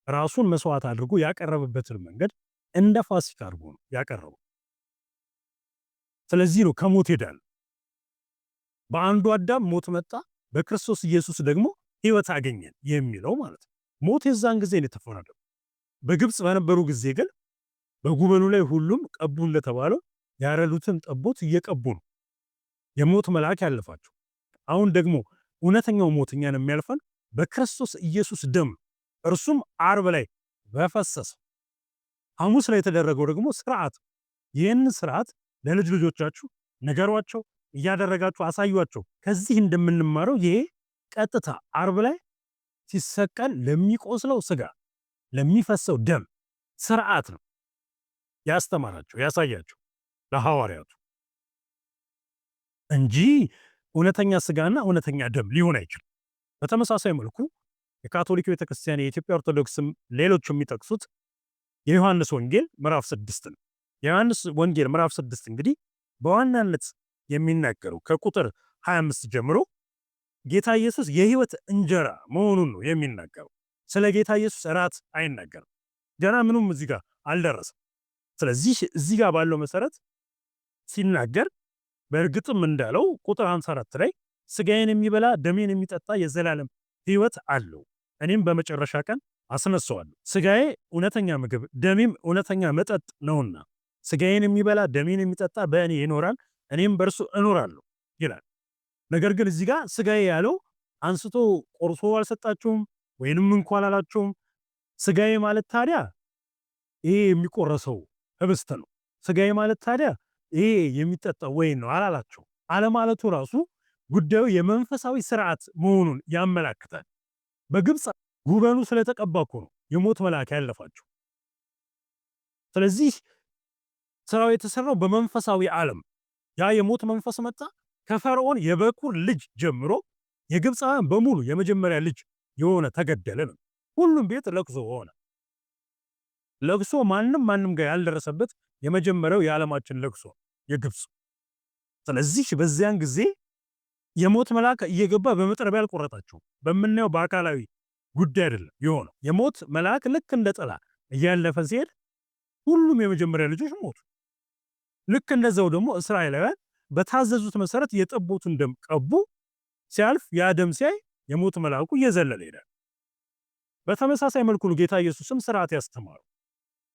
ራሱን መስዋዕት አድርጎ ያቀረበበትን መንገድ እንደ ፋሲካ አድርጎ ነው ያቀረበው። ስለዚህ ነው ከሞት ሄዳል። በአንዱ አዳም ሞት መጣ፣ በክርስቶስ ኢየሱስ ደግሞ ሕይወት አገኘን የሚለው ማለት ነው። ሞት የዛን ጊዜ ነው የተፈረደው። በግብፅ በነበሩ ጊዜ ግን በጉበኑ ላይ ሁሉም ቀቡ እንደተባለው ያረዱትን ጠቦት እየቀቡ ነው የሞት መልአክ ያለፋቸው። አሁን ደግሞ እውነተኛው ሞት እኛን የሚያልፈን በክርስቶስ ኢየሱስ ደም፣ እርሱም አርብ ላይ በፈሰሰ ሐሙስ ላይ የተደረገው ደግሞ ስርዓት። ይህንን ስርዓት ለልጅ ልጆቻችሁ ነገሯቸው፣ እያደረጋችሁ አሳዩአቸው። ከዚህ እንደምንማረው ይሄ ቀጥታ አርብ ላይ ሲሰቀል ለሚቆስለው ስጋ ለሚፈሰው ደም ስርዓት ነው ያስተማራቸው ያሳያቸው ለሐዋርያቱ እንጂ እውነተኛ ስጋና እውነተኛ ደም ሊሆን አይችልም። በተመሳሳይ መልኩ የካቶሊክ ቤተክርስቲያን፣ የኢትዮጵያ ኦርቶዶክስም ሌሎች የሚጠቅሱት የዮሐንስ ወንጌል ምዕራፍ 6 ነው። የዮሐንስ ወንጌል ምዕራፍ 6 እንግዲህ በዋናነት የሚናገረው ከቁጥር 25 ጀምሮ ጌታ ኢየሱስ የህይወት እንጀራ መሆኑን ነው የሚናገረው። ስለ ጌታ ኢየሱስ እራት አይናገርም። ገና ምንም እዚህ ጋር አልደረሰም። ስለዚህ እዚህ ጋር ባለው መሰረት ሲናገር በእርግጥም እንዳለው ቁጥር 54 ላይ ስጋዬን የሚበላ ደሜን የሚጠጣ የዘላለም ህይወት አለው፣ እኔም በመጨረሻ ቀን አስነሳዋለሁ። ስጋዬ እውነተኛ ምግብ ደሜም እውነተኛ መጠጥ ነውና ስጋዬን የሚበላ ደሜን የሚጠጣ በእኔ ይኖራል፣ እኔም በእርሱ እኖራለሁ ይላል። ነገር ግን እዚህ ጋር ስጋዬ ያለው አንስቶ ቆርሶ አልሰጣቸውም ወይንም እንኳን አላላቸውም። ስጋዬ ማለት ታዲያ ይሄ የሚቆረሰው ህብስት ነው። ስጋዬ ማለት ታዲያ ይሄ የሚጠጣው ወይን ነው አላላቸው። አለማለቱ ራሱ ጉዳዩ የመንፈሳዊ ስርዓት መሆኑን ያመላክታል። በግብፅ ጉበኑ ስለተቀባ እኮ ነው የሞት መልአክ ያለፋቸው። ስለዚህ ስራው የተሰራው በመንፈሳዊ ዓለም ያ የሞት መንፈስ መጣ። ከፈርዖን የበኩር ልጅ ጀምሮ የግብፃውያን በሙሉ የመጀመሪያ ልጅ የሆነ ተገደለ ነው። ሁሉም ቤት ለቅሶ ሆነ። ለቅሶ ማንም ጋር ያልደረሰበት የመጀመሪያው የዓለማችን ለቅሶ የግብፅ። ስለዚህ በዚያን ጊዜ የሞት መልአክ እየገባ በመጥረቢያ አልቆረጣቸው። በምናየው በአካላዊ ጉዳይ አይደለም የሆነው። የሞት መልአክ ልክ እንደ ጥላ እያለፈ ሲሄድ ሁሉም የመጀመሪያ ልጆች ሞቱ። ልክ እንደዛው ደግሞ እስራኤላውያን በታዘዙት መሰረት የጠቦቱን ደም ቀቡ። ሲያልፍ ያ ደም ሲያይ የሞት መልአኩ እየዘለለ ይሄዳል። በተመሳሳይ መልኩ ጌታ ኢየሱስም ስርዓት ያስተማሩ።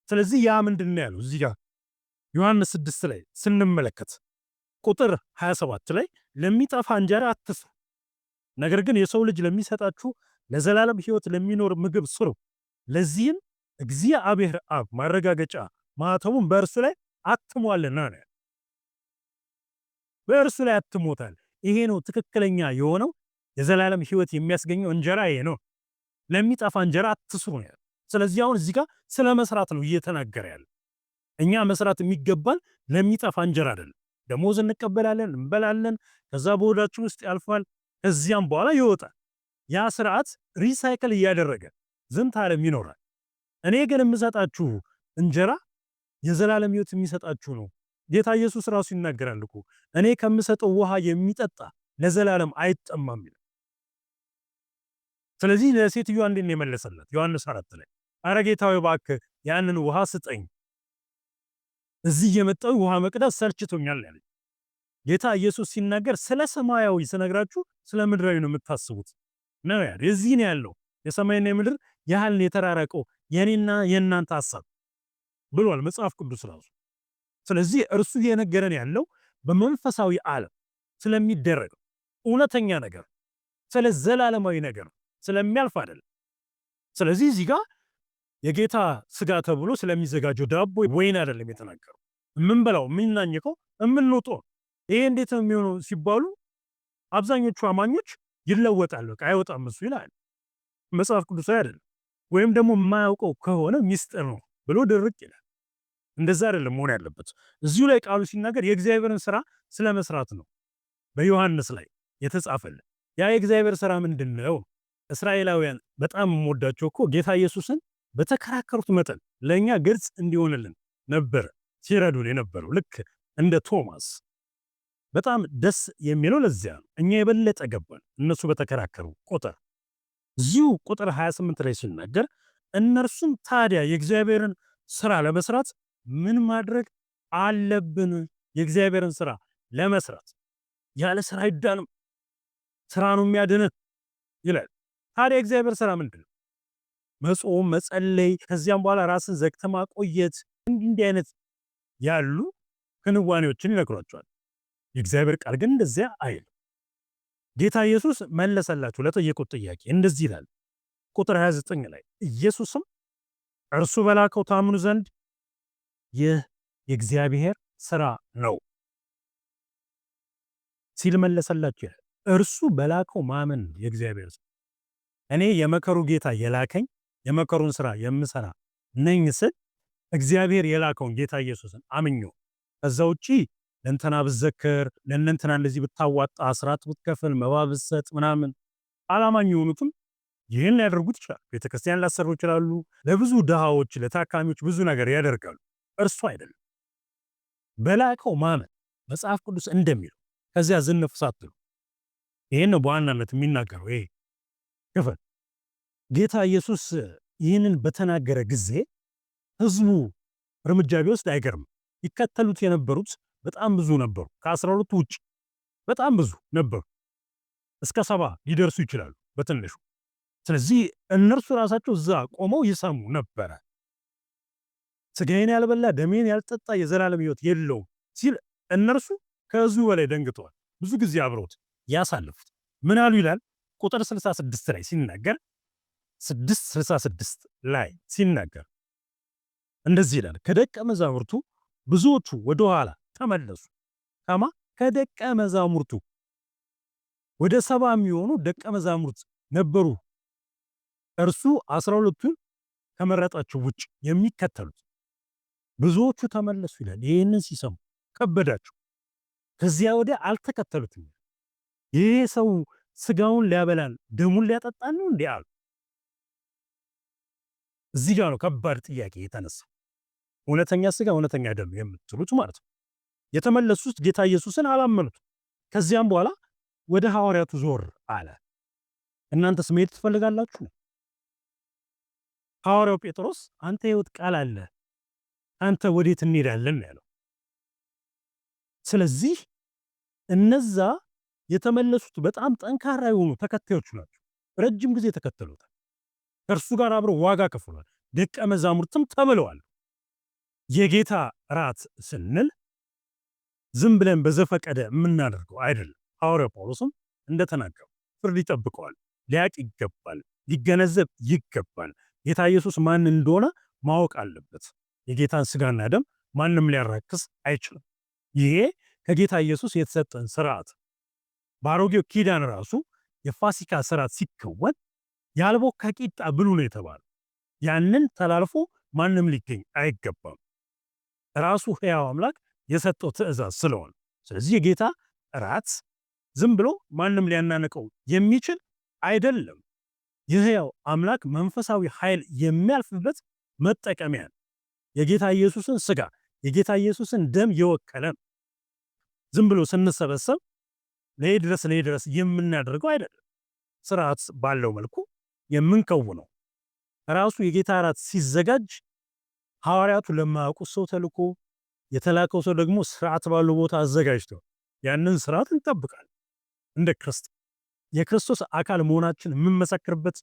ስለዚህ ያ ምንድነው ያለው እዚህ ጋር ዮሐንስ 6 ላይ ስንመለከት ቁጥር 27 ላይ ለሚጠፋ እንጀራ አትስሩ፣ ነገር ግን የሰው ልጅ ለሚሰጣችሁ ለዘላለም ሕይወት ለሚኖር ምግብ ስሩ፣ ለዚህም እግዚአብሔር አብ ማረጋገጫ ማኅተሙን በእርሱ ላይ አትሟልና ነው። በእርሱ ላይ አትሞታል። ይሄ ነው ትክክለኛ የሆነው የዘላለም ሕይወት የሚያስገኘው እንጀራ ይሄ ነው። ለሚጠፋ እንጀራ አትስሩ ነው። ስለዚህ አሁን እዚህ ጋር ስለ መስራት ነው እየተናገረ ያለው። እኛ መስራት የሚገባን ለሚጠፋ እንጀራ አይደለም። ደሞዝ እንቀበላለን፣ እንበላለን፣ ከዛ በሆዳችን ውስጥ ያልፋል፣ ከዚያም በኋላ ይወጣል። ያ ስርዓት ሪሳይክል እያደረገ ዝንተ ዓለም ይኖራል። እኔ ግን የምሰጣችሁ እንጀራ የዘላለም ሕይወት የሚሰጣችሁ ነው። ጌታ ኢየሱስ ራሱ ይናገራል እኮ እኔ ከምሰጠው ውሃ የሚጠጣ ለዘላለም አይጠማም ይላል። ስለዚህ ለሴትዮዋ እንዴት ነው የመለሰላት? ዮሐንስ 4 ላይ አረ ጌታ ሆይ እባክህ ያንን ውሃ ስጠኝ፣ እዚህ የመጣው ውሃ መቅዳት ሰልችቶኛል ያለ ጌታ ኢየሱስ ሲናገር ስለ ሰማያዊ ስነግራችሁ ስለ ምድራዊ ነው የምታስቡት ነው ያለው። እዚህ ነው ያለው የሰማይና የምድር ያህል የተራራቀው የኔና የእናንተ ሐሳብ ብሏል መጽሐፍ ቅዱስ ራሱ። ስለዚህ እርሱ የነገረን ያለው በመንፈሳዊ ዓለም ስለሚደረገው እውነተኛ ነገር፣ ስለ ዘላለማዊ ነገር ስለሚያልፍ አይደለም። ስለዚህ እዚህ ጋር የጌታ ስጋ ተብሎ ስለሚዘጋጀው ዳቦ ወይን አይደለም የተናገረው። የምንበላው የምናኝከው የምንውጠው ይሄ እንዴት ነው የሚሆነው ሲባሉ አብዛኞቹ አማኞች ይለወጣል፣ በቃ አይወጣም እሱ ይላል መጽሐፍ ቅዱስ አይደለም። ወይም ደግሞ የማያውቀው ከሆነ ሚስጥር ነው ብሎ ድርቅ ይላል። እንደዛ አይደለም መሆን ያለበት። እዚሁ ላይ ቃሉ ሲናገር የእግዚአብሔርን ስራ ስለመስራት ነው በዮሐንስ ላይ የተጻፈልን። ያ የእግዚአብሔር ስራ ምንድነው? እስራኤላውያን በጣም የምወዳቸው እኮ ጌታ ኢየሱስን በተከራከሩት መጠን ለኛ ግልጽ እንዲሆንልን ነበር ሲረዱን የነበረው። ልክ እንደ ቶማስ በጣም ደስ የሚለው ለዚያ ነው። እኛ የበለጠ ገባን እነሱ በተከራከሩ ቁጥር። እዚሁ ቁጥር 28 ላይ ሲናገር እነርሱም ታዲያ የእግዚአብሔርን ስራ ለመስራት ምን ማድረግ አለብን? የእግዚአብሔርን ስራ ለመስራት ያለ ስራ አይዳንም፣ ስራ ነው የሚያድነን ይላል። ታዲያ የእግዚአብሔር ስራ ምንድነው? መጾም፣ መጸለይ፣ ከዚያም በኋላ ራስን ዘግተ ማቆየት፣ እንዲህ አይነት ያሉ ክንዋኔዎችን ይነግሯቸዋል። የእግዚአብሔር ቃል ግን እንደዚያ አይል። ጌታ ኢየሱስ መለሰላቸው ለጠየቁት ጥያቄ እንደዚህ ይላል ቁጥር 29 ላይ ኢየሱስም እርሱ በላከው ታምኑ ዘንድ ይህ የእግዚአብሔር ስራ ነው ሲል መለሰላቸው። እርሱ በላከው ማመን የእግዚአብሔር ስራ። እኔ የመከሩ ጌታ የላከኝ የመከሩን ስራ የምሰራ ነኝ ስል እግዚአብሔር የላከውን ጌታ ኢየሱስን አምኜው ከዛ ውጪ ለእንትና ብትዘክር ለእነንትና እንደዚህ ብታዋጣ አስራት ብትከፍል መባ ብትሰጥ ምናምን አላማኝ የሆኑትም ይህን ሊያደርጉት ይችላሉ። ቤተክርስቲያን ሊያሰሩ ይችላሉ። ለብዙ ድሃዎች ለታካሚዎች ብዙ ነገር ያደርጋሉ። እርሱ አይደለም። በላከው ማመን መጽሐፍ ቅዱስ እንደሚለው ከዚያ ዝንፍ ሳትሉ ይህን ነው በዋናነት የሚናገረው። ይሄ ክፍል ጌታ ኢየሱስ ይህንን በተናገረ ጊዜ ህዝቡ እርምጃ ቢወስድ አይገርም። ይከተሉት የነበሩት በጣም ብዙ ነበሩ። ከ12 ውጭ በጣም ብዙ ነበሩ። እስከ 70 ሊደርሱ ይችላሉ በትንሹ። ስለዚህ እነርሱ ራሳቸው እዛ ቆመው ይሰሙ ነበረ። ስጋዬን ያልበላ ደሜን ያልጠጣ የዘላለም ሕይወት የለውም ሲል እነርሱ ከህዝቡ በላይ ደንግጠዋል። ብዙ ጊዜ አብረውት ያሳለፉት ምን አሉ ይላል ቁጥር 66 ላይ ሲናገር 6:66 ላይ ሲናገር እንደዚህ ይላል፣ ከደቀ መዛሙርቱ ብዙዎቹ ወደ ኋላ ተመለሱ። ከደቀ መዛሙርቱ ወደ 70 የሚሆኑ ደቀ መዛሙርት ነበሩ፣ እርሱ 12ቱን ከመረጣቸው ውጭ የሚከተሉት ብዙዎቹ ተመለሱ ይላል። ይህንን ሲሰሙ ከበዳቸው፣ ከዚያ ወዲያ አልተከተሉትም። ይህ ሰው ስጋውን ሊያበላን ደሙን ሊያጠጣን ነው እንዴ አሉ። እዚህ ጋር ነው ከባድ ጥያቄ የተነሳው። እውነተኛ ስጋ እውነተኛ ደም የምትሉት ማለት ነው። የተመለሱት ጌታ ኢየሱስን አላመኑት። ከዚያም በኋላ ወደ ሐዋርያቱ ዞር አለ። እናንተስ መሄድ ትፈልጋላችሁ? ሐዋርያው ጴጥሮስ አንተ ሕይወት ቃል አለ፣ አንተ ወዴት እንሄዳለን ያለው። ስለዚህ እነዛ የተመለሱት በጣም ጠንካራ የሆኑ ተከታዮች ናቸው። ረጅም ጊዜ ተከተሉታል። ከእርሱ ጋር አብረው ዋጋ ከፍሏል። ደቀ መዛሙርትም ተብለዋል። የጌታ ራት ስንል ዝም ብለን በዘፈቀደ የምናደርገው አይደለም። ሐዋርያው ጳውሎስም እንደተናገረው ፍርድ ይጠብቀዋል፣ ሊያቅ ይገባል፣ ሊገነዘብ ይገባል። ጌታ ኢየሱስ ማን እንደሆነ ማወቅ አለበት። የጌታን ስጋና ደም ማንም ሊያራክስ አይችልም። ይሄ ከጌታ ኢየሱስ የተሰጠን ስርዓት። በአሮጌው ኪዳን ራሱ የፋሲካ ስርዓት ሲከወን ያልቦካ ቂጣ ብሉ ነው የተባለው። ያንን ተላልፎ ማንም ሊገኝ አይገባም። ራሱ ሕያው አምላክ የሰጠው ትእዛዝ ስለሆነ፣ ስለዚህ የጌታ ራት ዝም ብሎ ማንም ሊያናነቀው የሚችል አይደለም። የሕያው አምላክ መንፈሳዊ ኃይል የሚያልፍበት መጠቀሚያ ነው። የጌታ ኢየሱስን ስጋ የጌታ ኢየሱስን ደም የወከለ ነው። ዝም ብሎ ስንሰበሰብ ለድረስ የምናደርገው አይደለም። ስርዓት ባለው መልኩ የምንከውነው ራሱ የጌታ ራት ሲዘጋጅ ሐዋርያቱ ለማያውቁት ሰው ተልኮ የተላከው ሰው ደግሞ ስርዓት ባለው ቦታ አዘጋጅተው ያንን ስርዓት እንጠብቃለን። እንደ ክርስቲያን የክርስቶስ አካል መሆናችን የምንመሰክርበት፣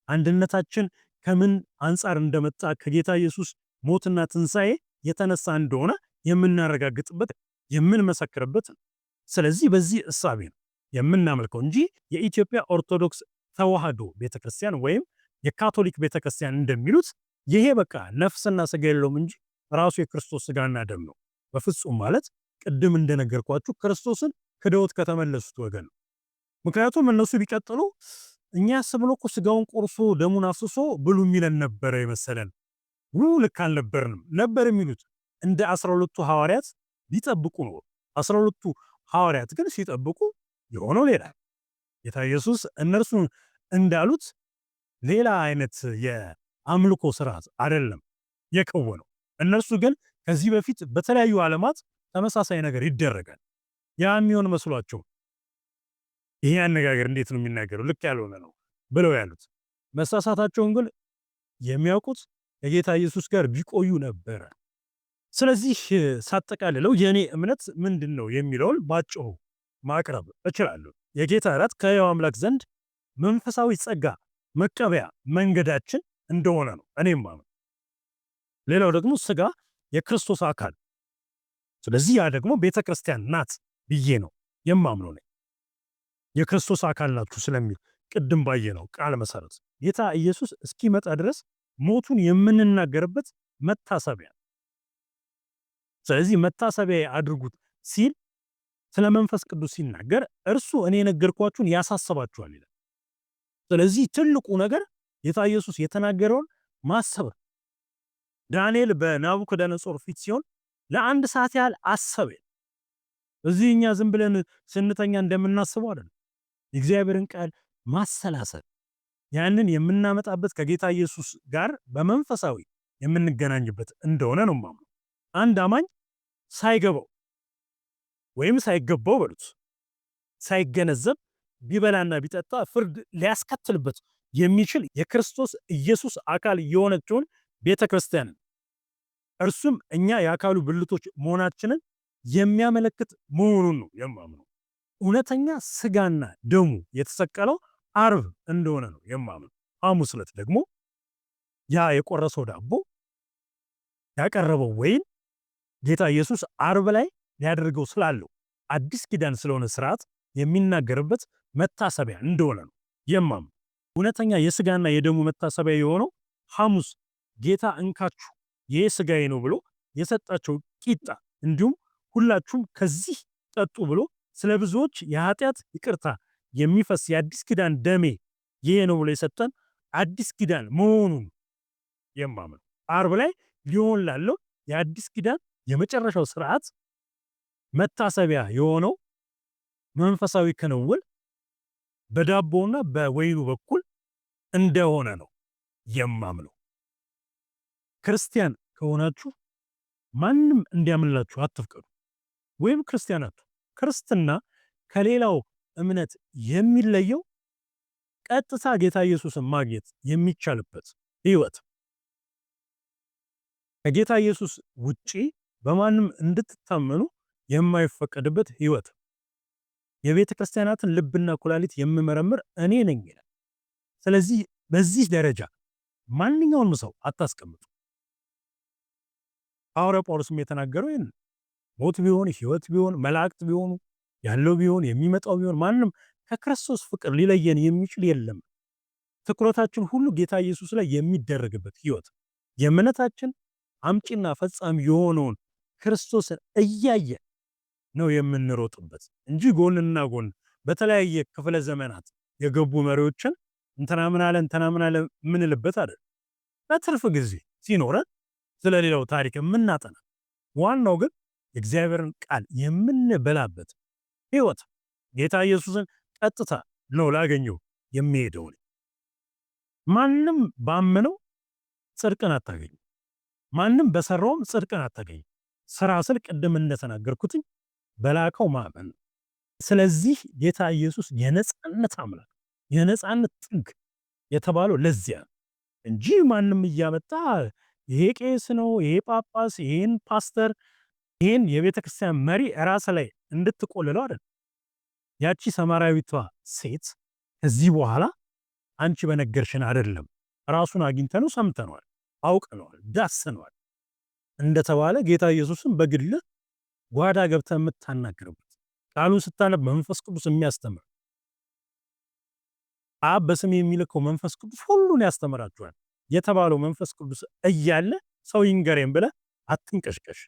አንድነታችን ከምን አንጻር እንደመጣ ከጌታ ኢየሱስ ሞትና ትንሣኤ የተነሳ እንደሆነ የምናረጋግጥበት የምንመሰክርበት ነው። ስለዚህ በዚህ እሳቤ ነው የምናመልከው እንጂ የኢትዮጵያ ኦርቶዶክስ ተዋህዶ ቤተክርስቲያን ወይም የካቶሊክ ቤተክርስቲያን እንደሚሉት ይሄ በቃ ነፍስና ስጋ የለውም እንጂ ራሱ የክርስቶስ ስጋና ደም ነው በፍጹም ማለት ቅድም እንደነገርኳችሁ ክርስቶስን ክደውት ከተመለሱት ወገን ነው። ምክንያቱም እነሱ ቢቀጥሉ እኛ ስብሎ እኮ ስጋውን ቆርሶ ደሙን አፍስሶ ብሉ የሚለን ነበረ የመሰለን። ልክ አልነበርንም ነበር የሚሉት እንደ 12ቱ ሐዋርያት ሊጠብቁ ነው። 12ቱ ሐዋርያት ግን ሲጠብቁ የሆነው ሌላ። ጌታ ኢየሱስ እነርሱ እንዳሉት ሌላ አይነት የአምልኮ ስርዓት አይደለም የከወነው። እነርሱ ግን ከዚህ በፊት በተለያዩ ዓለማት ተመሳሳይ ነገር ይደረጋል። ያ የሚሆን መስሏቸው ይሄ አነጋገር እንዴት ነው የሚናገረው? ልክ ያልሆነ ነው ብለው ያሉት መሳሳታቸውን ግን የሚያውቁት ከጌታ ኢየሱስ ጋር ቢቆዩ ነበረ። ስለዚህ ሳጠቃልለው የኔ እምነት ምንድነው የሚለውን ባጭሩ ማቅረብ እችላለሁ። የጌታ ራት ከሕያው አምላክ ዘንድ መንፈሳዊ ጸጋ መቀበያ መንገዳችን እንደሆነ ነው እኔም ማመን። ሌላው ደግሞ ስጋ የክርስቶስ አካል፣ ስለዚህ ያ ደግሞ ቤተክርስቲያን ናት ብዬ ነው የማምነው ነኝ። የክርስቶስ አካል ናችሁ ስለሚል ቅድም ባየነው ቃል መሰረት ጌታ ኢየሱስ እስኪመጣ ድረስ ሞቱን የምንናገርበት መታሰቢያ። ስለዚህ መታሰቢያ አድርጉት ሲል ስለ መንፈስ ቅዱስ ሲናገር እርሱ እኔ የነገርኳችሁን ያሳስባችኋል ይላል። ስለዚህ ትልቁ ነገር ጌታ ኢየሱስ የተናገረውን ማሰብ ዳንኤል በናቡከደነጾር ፊት ሲሆን ለአንድ ሰዓት ያህል አሰበ። እዚህ እኛ ዝም ብለን ስንተኛ እንደምናስበው አይደለም። የእግዚአብሔርን ቃል ማሰላሰል ያንን የምናመጣበት ከጌታ ኢየሱስ ጋር በመንፈሳዊ የምንገናኝበት እንደሆነ ነው የማምነው። አንድ አማኝ ሳይገባው ወይም ሳይገባው በሉት ሳይገነዘብ ቢበላና ቢጠጣ ፍርድ ሊያስከትልበት የሚችል የክርስቶስ ኢየሱስ አካል የሆነችውን ቤተክርስቲያን እርሱም እኛ የአካሉ ብልቶች መሆናችንን የሚያመለክት መሆኑን ነው የማምነው። እውነተኛ ስጋና ደሙ የተሰቀለው አርብ እንደሆነ ነው የማምነው። ሐሙስ ዕለት ደግሞ ያ የቆረሰው ዳቦ ያቀረበው ወይን ጌታ ኢየሱስ አርብ ላይ ሊያደርገው ስላለው አዲስ ኪዳን ስለሆነ ስርዓት የሚናገርበት መታሰቢያ እንደሆነ ነው የማምነው። እውነተኛ የስጋና የደሙ መታሰቢያ የሆነው ሐሙስ ጌታ እንካችሁ ይሄ ስጋዬ ነው ብሎ የሰጣቸው ቂጣ እንዲሁም ሁላችሁም ከዚህ ጠጡ ብሎ ስለ ብዙዎች የኃጢአት ይቅርታ የሚፈስ የአዲስ ኪዳን ደሜ ይሄ ነው ብሎ የሰጠን አዲስ ኪዳን መሆኑን የማምነው። አርብ ላይ ሊሆን ላለው የአዲስ ኪዳን የመጨረሻው ስርዓት መታሰቢያ የሆነው መንፈሳዊ ክንውን በዳቦና በወይኑ በኩል እንደሆነ ነው የማምነው። ክርስቲያን ከሆናችሁ ማንም እንዲያምንላችሁ አትፍቀዱ። ወይም ክርስቲያናት ክርስትና ከሌላው እምነት የሚለየው ቀጥታ ጌታ ኢየሱስን ማግኘት የሚቻልበት ህይወት ከጌታ ኢየሱስ ውጪ በማንም እንድትታመኑ የማይፈቀድበት ህይወት። የቤተ ክርስቲያናትን ልብና ኩላሊት የምመረምር እኔ ነኝ ይላል። ስለዚህ በዚህ ደረጃ ማንኛውንም ሰው አታስቀምጡ። ሐዋርያው ጳውሎስም የተናገረው ይሄን ሞት ቢሆን ህይወት ቢሆን መላእክት ቢሆኑ ያለው ቢሆን የሚመጣው ቢሆን ማንም ከክርስቶስ ፍቅር ሊለየን የሚችል የለም። ትኩረታችን ሁሉ ጌታ ኢየሱስ ላይ የሚደረግበት ህይወት የእምነታችን አምጪና ፈጻሚ የሆነውን ክርስቶስን እያየ ነው የምንሮጥበት እንጂ ጎንና ጎን በተለያየ ክፍለ ዘመናት የገቡ መሪዎችን እንትና ምን አለ ምንልበት አይደል። በትርፍ ጊዜ ሲኖረን ስለሌላው ታሪክ የምናጠና ዋናው ግን የእግዚአብሔርን ቃል የምንበላበት ህይወት ጌታ ኢየሱስን ቀጥታ ነው ላገኘው የሚሄደው። ማንም ባመነው ጽድቅን አታገኙ። ማንም በሰራውም ጽድቅን አታገኙ። ስራ ስል ቅድም እንደተናገርኩትኝ በላከው ማመን። ስለዚህ ጌታ ኢየሱስ የነጻነት አምላክ የነጻነት ጥግ የተባለው ለዚያ እንጂ ማንም እያመጣ ይሄ ቄስ ነው፣ ይሄ ጳጳስ፣ ይሄን ፓስተር፣ ይሄን የቤተክርስቲያን መሪ ራስ ላይ እንድትቆልለው አይደል። ያቺ ሰማራዊቷ ሴት ከዚህ በኋላ አንቺ በነገርሽን አይደለም ራሱን አግኝተነው ሰምተነዋል፣ አውቀነዋል፣ ዳሰነዋል እንደተባለ ጌታ ኢየሱስን በግል ጓዳ ገብተህ የምታናግርበት ቃሉን ስታነብ መንፈስ ቅዱስ የሚያስተምር አብ በስም የሚልከው መንፈስ ቅዱስ ሁሉን ያስተምራችኋል የተባለው መንፈስ ቅዱስ እያለ ሰው ይንገረኝ ብለህ አትንቀሽቀሽ።